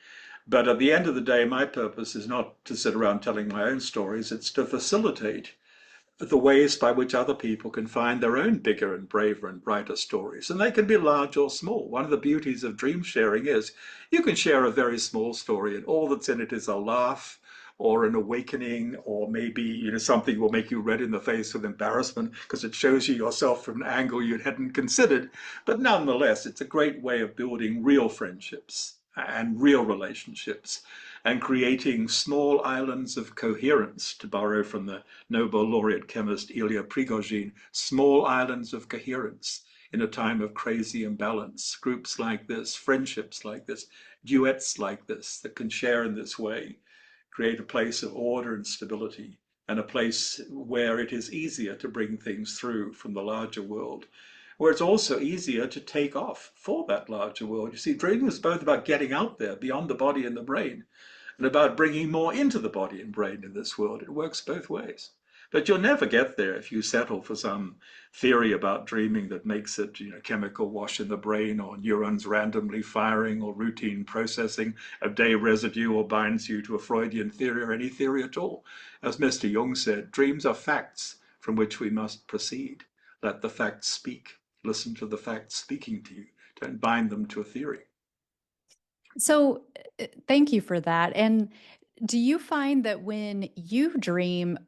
But at the end of the day, my purpose is not to sit around telling my own stories, it's to facilitate the ways by which other people can find their own bigger and braver and brighter stories. And they can be large or small. One of the beauties of dream sharing is you can share a very small story, and all that's in it is a laugh or an awakening, or maybe something will make you red in the face with embarrassment because it shows you yourself from an angle you hadn't considered. But nonetheless, it's a great way of building real friendships and real relationships and creating small islands of coherence, to borrow from the Nobel laureate chemist Ilya Prigogine, small islands of coherence in a time of crazy imbalance. Groups like this, friendships like this, duets like this that can share in this way create a place of order and stability, and a place where it is easier to bring things through from the larger world, where it's also easier to take off for that larger world. You see, dreaming is both about getting out there beyond the body and the brain, and about bringing more into the body and brain in this world. It works both ways. But you'll never get there if you settle for some theory about dreaming that makes it, chemical wash in the brain, or neurons randomly firing, or routine processing of day residue, or binds you to a Freudian theory or any theory at all. As Mr. Jung said, dreams are facts from which we must proceed. Let the facts speak. Listen to the facts speaking to you. Don't bind them to a theory. So, thank you for that. And do you find that when you dream,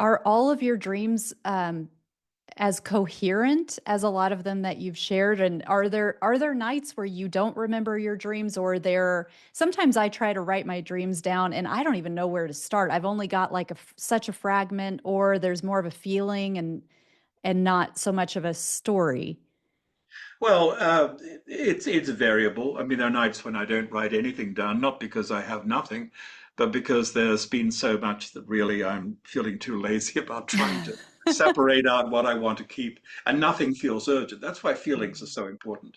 are all of your dreams as coherent as a lot of them that you've shared? And are there nights where you don't remember your dreams, or there sometimes I try to write my dreams down and I don't even know where to start. I've only got like such a fragment, or there's more of a feeling and not so much of a story. Well, it's variable. I mean, there are nights when I don't write anything down, not because I have nothing, but because there's been so much that really I'm feeling too lazy about trying to separate out what I want to keep, and nothing feels urgent. That's why feelings are so important.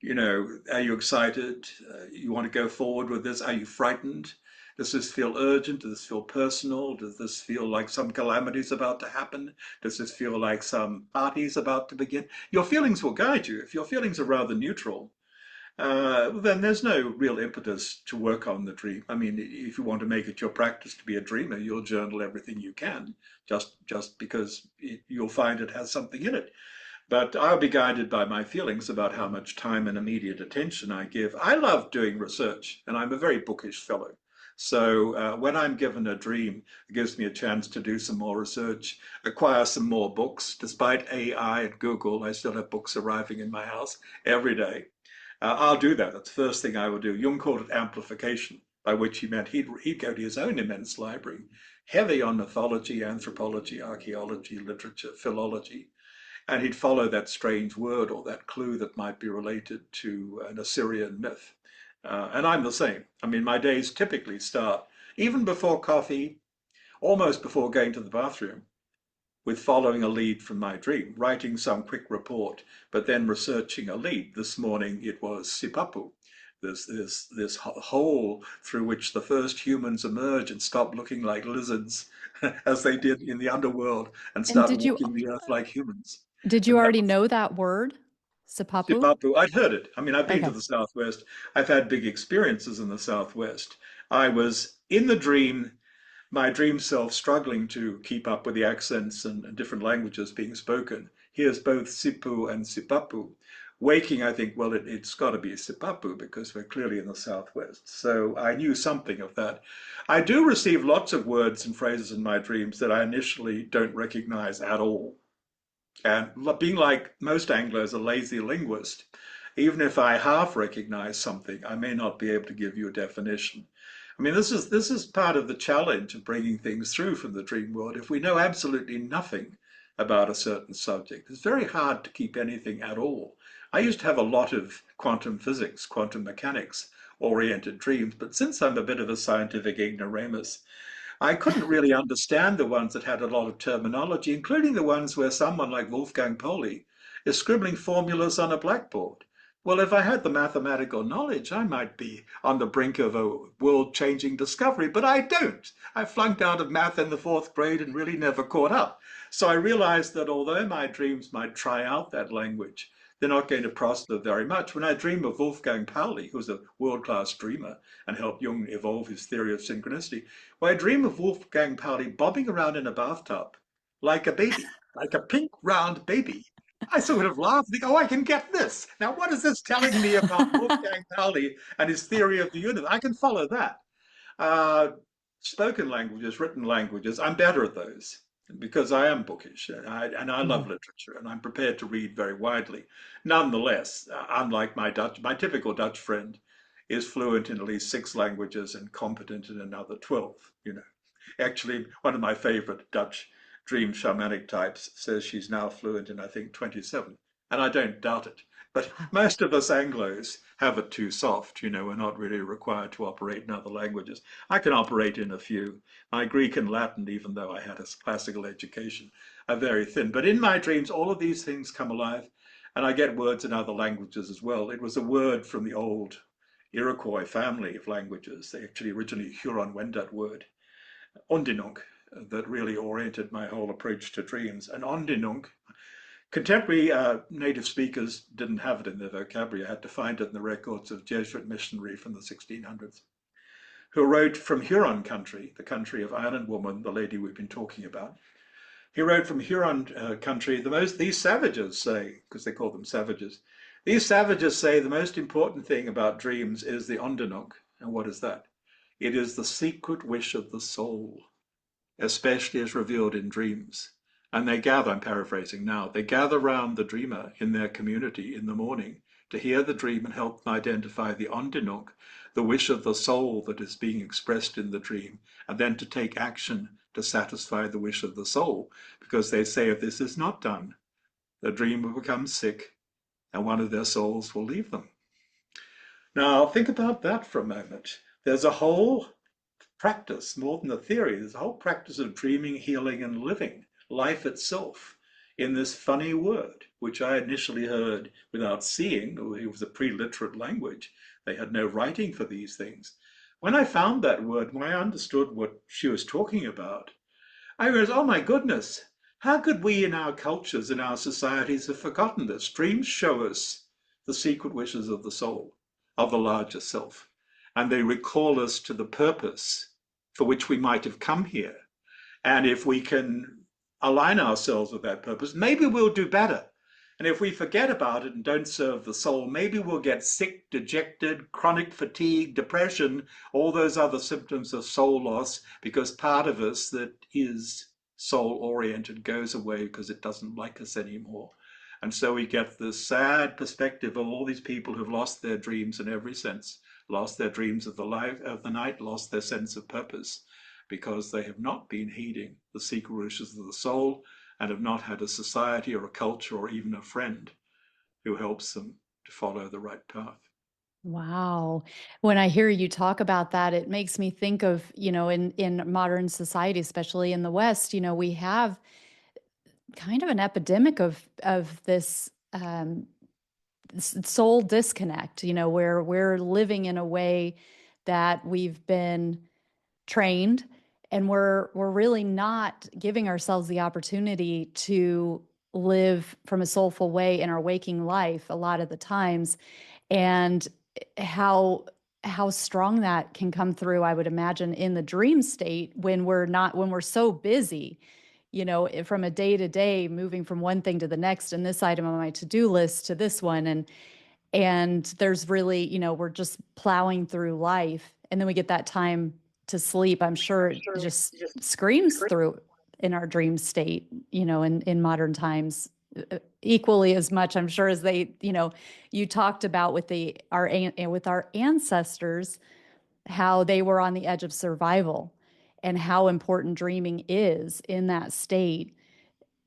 Are you excited? You want to go forward with this? Are you frightened? Does this feel urgent? Does this feel personal? Does this feel like some calamity is about to happen? Does this feel like some party is about to begin? Your feelings will guide you. If your feelings are rather neutral, then there's no real impetus to work on the dream. I mean, if you want to make it your practice to be a dreamer, you'll journal everything you can, just because you'll find it has something in it. But I'll be guided by my feelings about how much time and immediate attention I give. I love doing research, and I'm a very bookish fellow. So when I'm given a dream, it gives me a chance to do some more research, acquire some more books. Despite AI and Google, I still have books arriving in my house every day. I'll do that. That's the first thing I will do. Jung called it amplification, by which he meant he'd go to his own immense library, heavy on mythology, anthropology, archaeology, literature, philology, and he'd follow that strange word or that clue that might be related to an Assyrian myth. And I'm the same. I mean, my days typically start, even before coffee, almost before going to the bathroom, with following a lead from my dream, writing some quick report, but then researching a lead. This morning it was Sipapu, this hole through which the first humans emerge and stop looking like lizards as they did in the underworld, and And start walking the earth like humans. did you And that already was know that word? Sipapu? Sipapu. I'd heard it. I mean, I've been to Okay. the Southwest. I've had big experiences in the Southwest. I was in the dream, my dream self struggling to keep up with the accents and different languages being spoken. Here's both Sipu and Sipapu. Waking, I think, well, it's got to be Sipapu because we're clearly in the Southwest. So I knew something of that. I do receive lots of words and phrases in my dreams that I initially don't recognize at all. And being like most Anglos, a lazy linguist, even if I half recognize something, I may not be able to give you a definition. I mean, this is part of the challenge of bringing things through from the dream world. If we know absolutely nothing about a certain subject, it's very hard to keep anything at all. I used to have a lot of quantum physics, quantum mechanics oriented dreams, but since I'm a bit of a scientific ignoramus, I couldn't really understand the ones that had a lot of terminology, including the ones where someone like Wolfgang Pauli is scribbling formulas on a blackboard. Well, if I had the mathematical knowledge, I might be on the brink of a world-changing discovery, but I don't. I flunked out of math in the fourth grade and really never caught up. So I realized that although my dreams might try out that language, they're not going to prosper very much. When I dream of Wolfgang Pauli, who's a world-class dreamer and helped Jung evolve his theory of synchronicity, well, I dream of Wolfgang Pauli bobbing around in a bathtub like a baby, like a pink round baby. I sort of laugh and think, oh, I can get this. Now, what is this telling me about Wolfgang Pauli and his theory of the universe? I can follow that. Uh, Spoken languages, written languages, I'm better at those because I am bookish and I love Mhm. literature and I'm prepared to read very widely. Nonetheless, unlike my typical Dutch friend is fluent in at least six languages and competent in another 12, you know. Actually, one of my favorite Dutch dream shamanic types says she's now fluent in, I think, 27. And I don't doubt it. But most of us Anglos have it too soft. You know, we're not really required to operate in other languages. I can operate in a few. My Greek and Latin, even though I had a classical education, are very thin. But in my dreams, all of these things come alive. And I get words in other languages as well. It was a word from the old Iroquois family of languages. They actually originally Huron-Wendat word Ondinuk that really oriented my whole approach to dreams. And Ondinuk, contemporary native speakers didn't have it in their vocabulary. I had to find it in the records of Jesuit missionary from the 1600s, who wrote from Huron country, the country of Island Woman, the lady we've been talking about. He wrote from Huron country, these savages say, because they call them savages, these savages say the most important thing about dreams is the Ondinuk. And what is that? It is the secret wish of the soul, especially as revealed in dreams. And they gather, I'm paraphrasing now, they gather round the dreamer in their community in the morning to hear the dream and help them identify the ondinuk, the wish of the soul that is being expressed in the dream, and then to take action to satisfy the wish of the soul. Because they say if this is not done, the dream will become sick and one of their souls will leave them. Now, think about that for a moment. There's a whole practice, more than a theory. There's a whole practice of dreaming, healing, and living, life itself, in this funny word, which I initially heard without seeing. It was a pre-literate language. They had no writing for these things. When I found that word, when I understood what she was talking about, I realized, oh my goodness, how could we in our cultures, in our societies have forgotten this? Dreams show us the secret wishes of the soul, of the larger self, and they recall us to the purpose for which we might have come here. And if we can align ourselves with that purpose, maybe we'll do better. And if we forget about it and don't serve the soul, maybe we'll get sick, dejected, chronic fatigue, depression, all those other symptoms of soul loss, because part of us that is soul oriented goes away because it doesn't like us anymore. And so we get this sad perspective of all these people who've lost their dreams in every sense, lost their dreams of the life of the night, lost their sense of purpose, because they have not been heeding the secret wishes of the soul and have not had a society or a culture or even a friend who helps them to follow the right path. Wow. When I hear you talk about that, it makes me think of, in modern society, especially in the West, we have kind of an epidemic of this soul disconnect, where we're living in a way that we've been trained, and we're really not giving ourselves the opportunity to live from a soulful way in our waking life a lot of the times. And how strong that can come through, I would imagine, in the dream state when we're so busy, from a day to day, moving from one thing to the next, and this item on my to-do list to this one, and there's really, we're just plowing through life, and then we get that time to sleep. I'm sure it just screams through in our dream state, in modern times, equally as much, I'm sure, as you talked about with with our ancestors, how they were on the edge of survival and how important dreaming is in that state.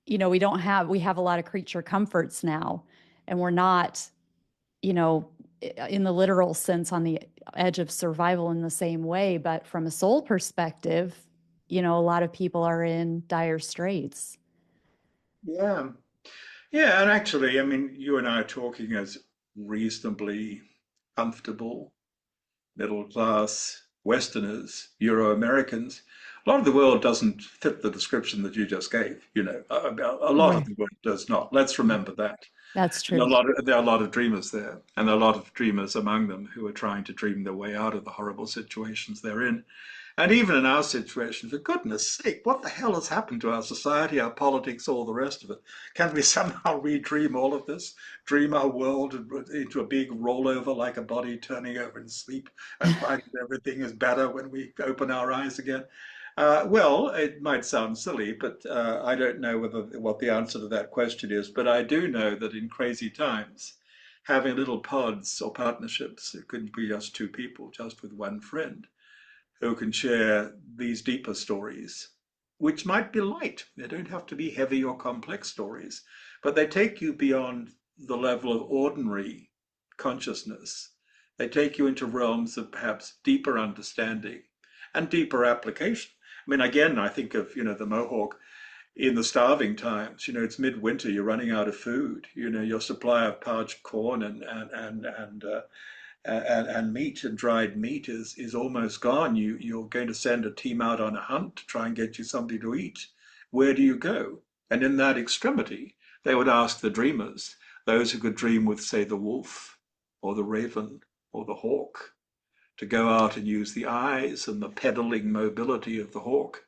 We have a lot of creature comforts now, and we're not, you know, in the literal sense on the edge of survival in the same way. But from a soul perspective, a lot of people are in dire straits. Yeah. Yeah, and actually, I mean, you and I are talking as reasonably comfortable, middle class Westerners, Euro Americans. A lot of the world doesn't fit the description that you just gave. A lot of Right. the world does not. Let's remember that. That's And true. there are a lot of dreamers there, and there are a lot of dreamers among them who are trying to dream their way out of the horrible situations they're in. And even in our situation, for goodness sake, what the hell has happened to our society, our politics, all the rest of it? Can we somehow redream all of this? Dream our world into a big rollover like a body turning over in sleep and find that everything is better when we open our eyes again? Well, it might sound silly, but I don't know what the answer to that question is. But I do know that in crazy times, having little pods or partnerships, it could be just two people, just with one friend, who can share these deeper stories, which might be light. They don't have to be heavy or complex stories, but they take you beyond the level of ordinary consciousness. They take you into realms of perhaps deeper understanding and deeper application. I mean, again, I think of, the Mohawk in the starving times. It's midwinter, you're running out of food. Your supply of parched corn and meat and dried meat is almost gone. You're going to send a team out on a hunt to try and get you something to eat. Where do you go? And in that extremity, they would ask the dreamers, those who could dream with, say, the wolf or the raven or the hawk, to go out and use the eyes and the pedaling mobility of the hawk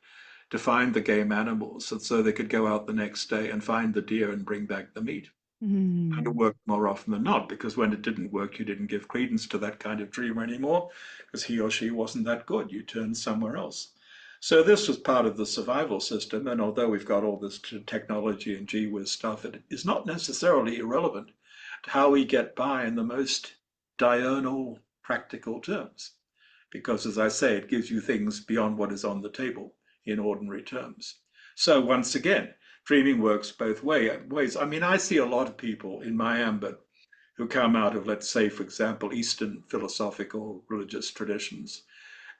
to find the game animals, and so they could go out the next day and find the deer and bring back the meat. And it Mm. worked more often than not, because when it didn't work, you didn't give credence to that kind of dreamer anymore, because he or she wasn't that good. You turned somewhere else. So this was part of the survival system, and although we've got all this technology and gee whiz stuff, it is not necessarily irrelevant to how we get by in the most diurnal, practical terms. Because, as I say, it gives you things beyond what is on the table in ordinary terms. So once again, dreaming works both ways. I mean, I see a lot of people in my ambit who come out of, let's say, for example, Eastern philosophical religious traditions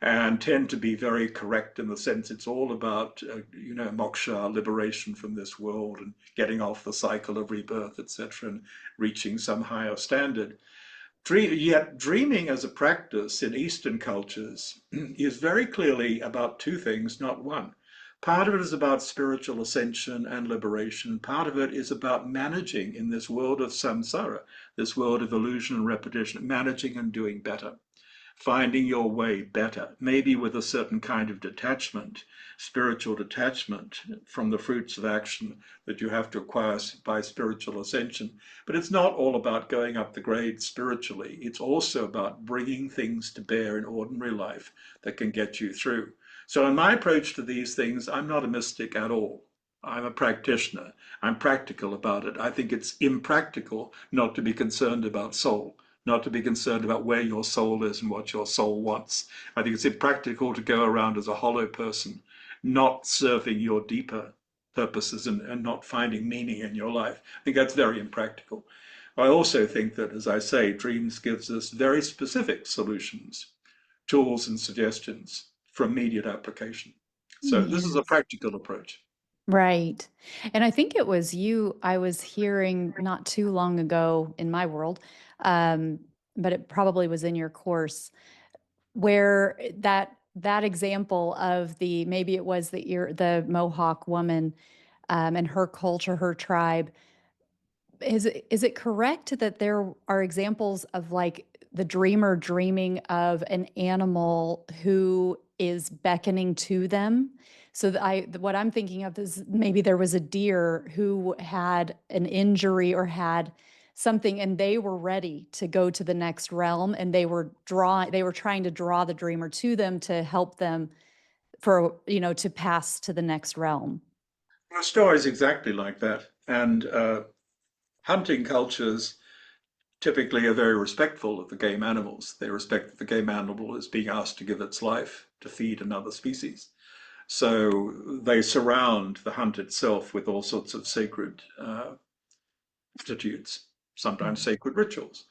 and tend to be very correct in the sense it's all about, moksha, liberation from this world and getting off the cycle of rebirth, etc., and reaching some higher standard. Yet dreaming as a practice in Eastern cultures is very clearly about two things, not one. Part of it is about spiritual ascension and liberation. Part of it is about managing in this world of samsara, this world of illusion and repetition, managing and doing better, finding your way better, maybe with a certain kind of detachment, spiritual detachment from the fruits of action that you have to acquire by spiritual ascension. But it's not all about going up the grade spiritually. It's also about bringing things to bear in ordinary life that can get you through. So in my approach to these things, I'm not a mystic at all. I'm a practitioner. I'm practical about it. I think it's impractical not to be concerned about soul, not to be concerned about where your soul is and what your soul wants. I think it's impractical to go around as a hollow person, not serving your deeper purposes and not finding meaning in your life. I think that's very impractical. I also think that, as I say, dreams gives us very specific solutions, tools and suggestions for immediate application. So this is a Yes. practical approach. Right. And I think it was you I was hearing not too long ago in my world, um, but it probably was in your course where that example of the maybe it was the Mohawk woman and her culture, her tribe. Is it correct that there are examples of like the dreamer dreaming of an animal who is beckoning to them? So what I'm thinking of is maybe there was a deer who had an injury or had something and they were ready to go to the next realm and they were trying to draw the dreamer to them to help them to pass to the next realm. The story is exactly like that. And hunting cultures typically are very respectful of the game animals. They respect that the game animal is being asked to give its life to feed another species. So they surround the hunt itself with all sorts of sacred attitudes, sometimes Mhm. sacred rituals.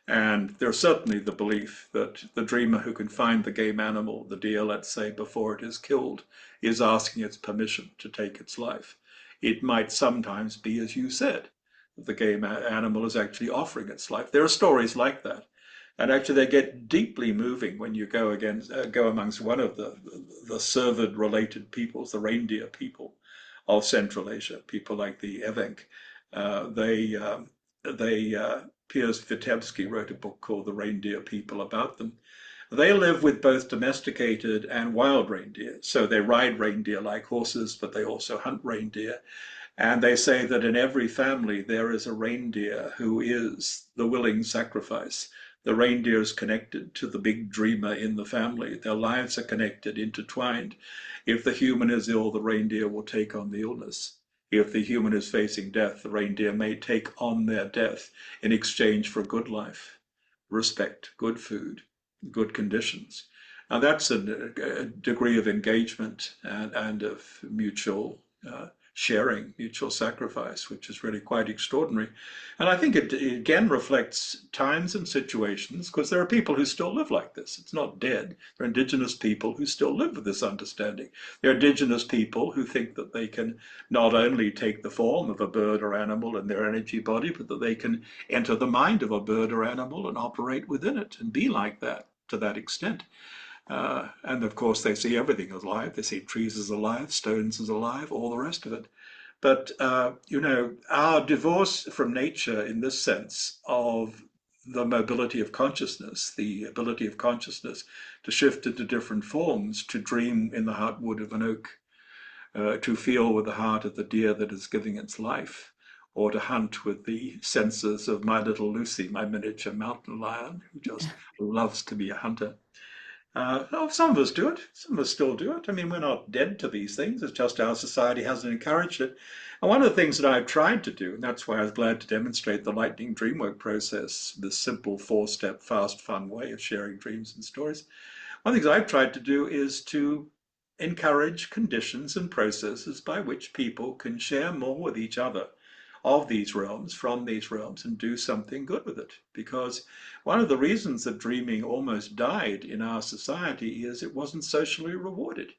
And there's certainly the belief that the dreamer who can find the game animal, the deer, let's say, before it is killed, is asking its permission to take its life. It might sometimes be, as you said, that the game animal is actually offering its life. There are stories like that. And actually, they get deeply moving when you go amongst one of the servad related peoples, the reindeer people of Central Asia, people like the Evenk. Uh, they they Piers Vitebsky wrote a book called The Reindeer People about them. They live with both domesticated and wild reindeer. So they ride reindeer like horses, but they also hunt reindeer. And they say that in every family there is a reindeer who is the willing sacrifice. The reindeer is connected to the big dreamer in the family. Their lives are connected, intertwined. If the human is ill, the reindeer will take on the illness. If the human is facing death, the reindeer may take on their death in exchange for good life, respect, good food, good conditions. And that's a degree of engagement and of mutual sharing, mutual sacrifice, which is really quite extraordinary. And I think it again reflects times and situations because there are people who still live like this. It's not dead. There are indigenous people who still live with this understanding. There are indigenous people who think that they can not only take the form of a bird or animal in their energy body, but that they can enter the mind of a bird or animal and operate within it and be like that to that extent. And of course, they see everything as alive. They see trees as alive, stones as alive, all the rest of it. But, our divorce from nature in this sense of the mobility of consciousness, the ability of consciousness to shift into different forms, to dream in the heartwood of an oak, to feel with the heart of the deer that is giving its life, or to hunt with the senses of my little Lucy, my miniature mountain lion, who just loves to be a hunter. Oh, some of us do it. Some of us still do it. I mean, we're not dead to these things. It's just our society hasn't encouraged it. And one of the things that I've tried to do, and that's why I was glad to demonstrate the Lightning Dreamwork process, this simple four-step, fast, fun way of sharing dreams and stories. One of the things I've tried to do is to encourage conditions and processes by which people can share more with each other of these realms, from these realms, and do something good with it. Because one of the reasons that dreaming almost died in our society is it wasn't socially rewarded.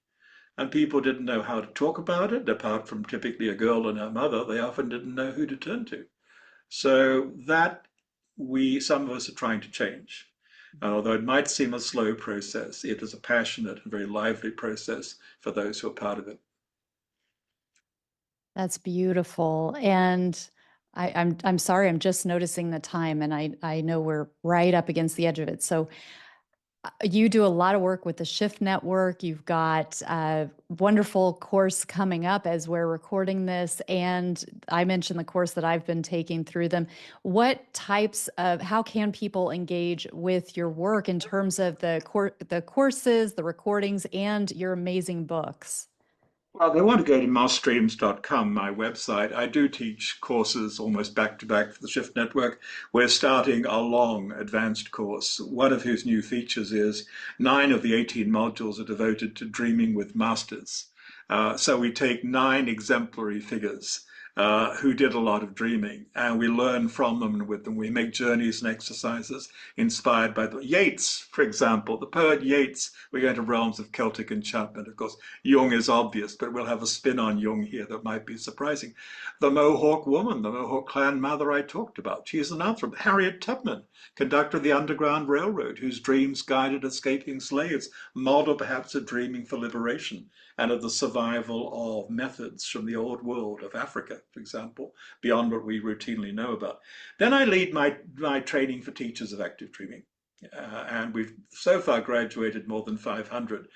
And people didn't know how to talk about it, apart from typically a girl and her mother, they often didn't know who to turn to. So that some of us are trying to change. Although it might seem a slow process, it is a passionate and very lively process for those who are part of it. That's beautiful. And I'm sorry, I'm just noticing the time, and I know we're right up against the edge of it. So you do a lot of work with the Shift Network. You've got a wonderful course coming up as we're recording this. And I mentioned the course that I've been taking through them. How can people engage with your work in terms of the courses, the recordings, and your amazing books? Well, they want to go to mossstreams.com, my website. I do teach courses almost back to back for the Shift Network. We're starting a long advanced course, one of whose new features is 9 of the 18 modules are devoted to dreaming with masters. So we take 9 exemplary figures who did a lot of dreaming, and we learn from them and with them. We make journeys and exercises inspired by Yeats, for example, the poet Yeats. We're going to realms of Celtic enchantment. Of course, Jung is obvious, but we'll have a spin on Jung here that might be surprising. The Mohawk woman, the Mohawk clan mother I talked about, she's another. Harriet Tubman, conductor of the Underground Railroad, whose dreams guided escaping slaves, model perhaps of dreaming for liberation and of the survival of methods from the old world of Africa, for example, beyond what we routinely know about. Then I lead my training for teachers of active dreaming. And we've so far graduated more than 500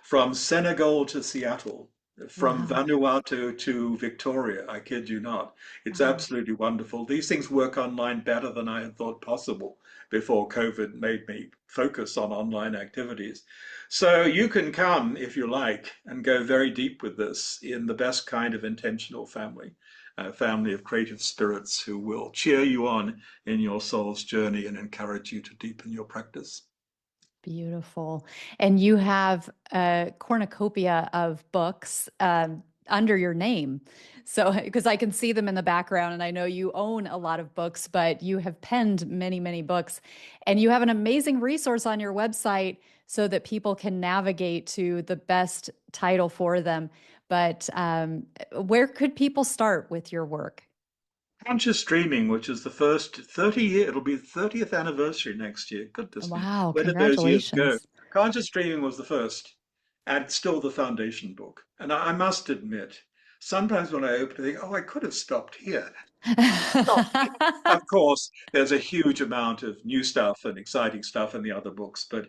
from Senegal to Seattle, from Wow. Vanuatu to Victoria. I kid you not. It's Wow. absolutely wonderful. These things work online better than I had thought possible before COVID made me focus on online activities. So you can come, if you like, and go very deep with this in the best kind of intentional family, a family of creative spirits who will cheer you on in your soul's journey and encourage you to deepen your practice. Beautiful. And you have a cornucopia of books under your name. So, because I can see them in the background, and I know you own a lot of books, but you have penned many, many books. And you have an amazing resource on your website so that people can navigate to the best title for them. But where could people start with your work? Conscious Dreaming, which is the first 30 year, it'll be the 30th anniversary next year. Goodness me, Wow, where did those years go? congratulations. Conscious Dreaming was the first, and it's still the foundation book. And I must admit, sometimes when I open it, I think, oh, I could have stopped here. Stopped here. Of course, there's a huge amount of new stuff and exciting stuff in the other books, but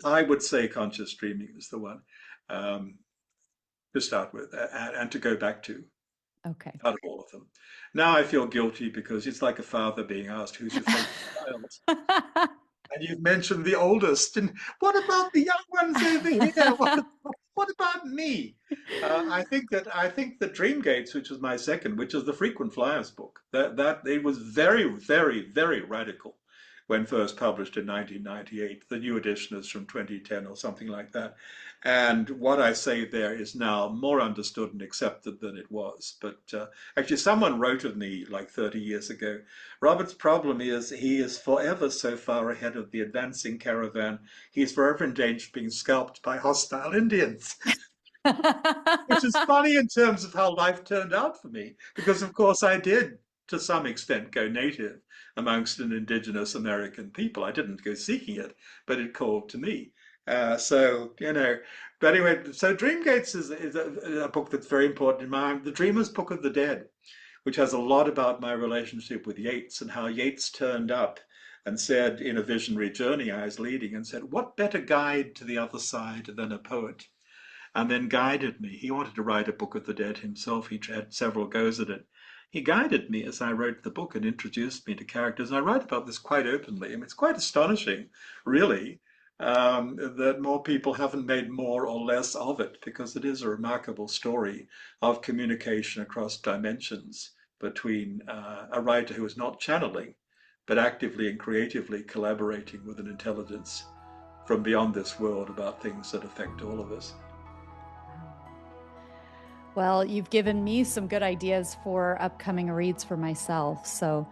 I would say Conscious Dreaming is the one um, to start with and to go back to Okay. out of all of them. Now I feel guilty because it's like a father being asked, who's your favorite child? And you've mentioned the oldest. And what about the young ones over here? What about me? I think the Dream Gates, which was my second, which is the Frequent Flyers book, that it was very, very, very radical when first published in 1998. The new edition is from 2010 or something like that. And what I say there is now more understood and accepted than it was. But actually, someone wrote of me like 30 years ago, Robert's problem is he is forever so far ahead of the advancing caravan, he's forever in danger of being scalped by hostile Indians. Which is funny in terms of how life turned out for me, because of course I did, to some extent, go native amongst an indigenous American people. I didn't go seeking it, but it called to me. But anyway, so Dreamgates is a book that's very important in my, The Dreamer's Book of the Dead, which has a lot about my relationship with Yeats and how Yeats turned up and said in a visionary journey I was leading and said, what better guide to the other side than a poet? And then guided me. He wanted to write a book of the dead himself. He had several goes at it. He guided me as I wrote the book and introduced me to characters. And I write about this quite openly. I mean, it's quite astonishing, really, that more people haven't made more or less of it, because it is a remarkable story of communication across dimensions between a writer who is not channeling, but actively and creatively collaborating with an intelligence from beyond this world about things that affect all of us. Well, you've given me some good ideas for upcoming reads for myself. So,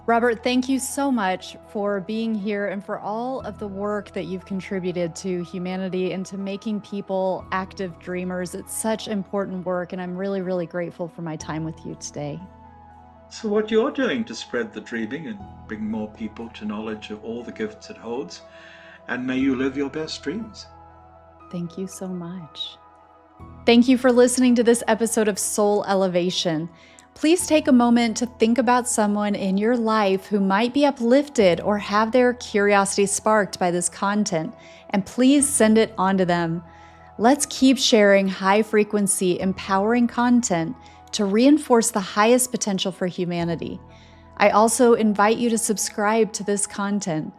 Robert, thank you so much for being here and for all of the work that you've contributed to humanity and to making people active dreamers. It's such important work, and I'm really, really grateful for my time with you today. So, what you're doing to spread the dreaming and bring more people to knowledge of all the gifts it holds, and may you live your best dreams. Thank you so much. Thank you for listening to this episode of Soul Elevation. Please take a moment to think about someone in your life who might be uplifted or have their curiosity sparked by this content, and please send it on to them. Let's keep sharing high-frequency, empowering content to reinforce the highest potential for humanity. I also invite you to subscribe to this content.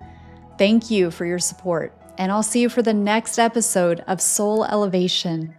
Thank you for your support, and I'll see you for the next episode of Soul Elevation.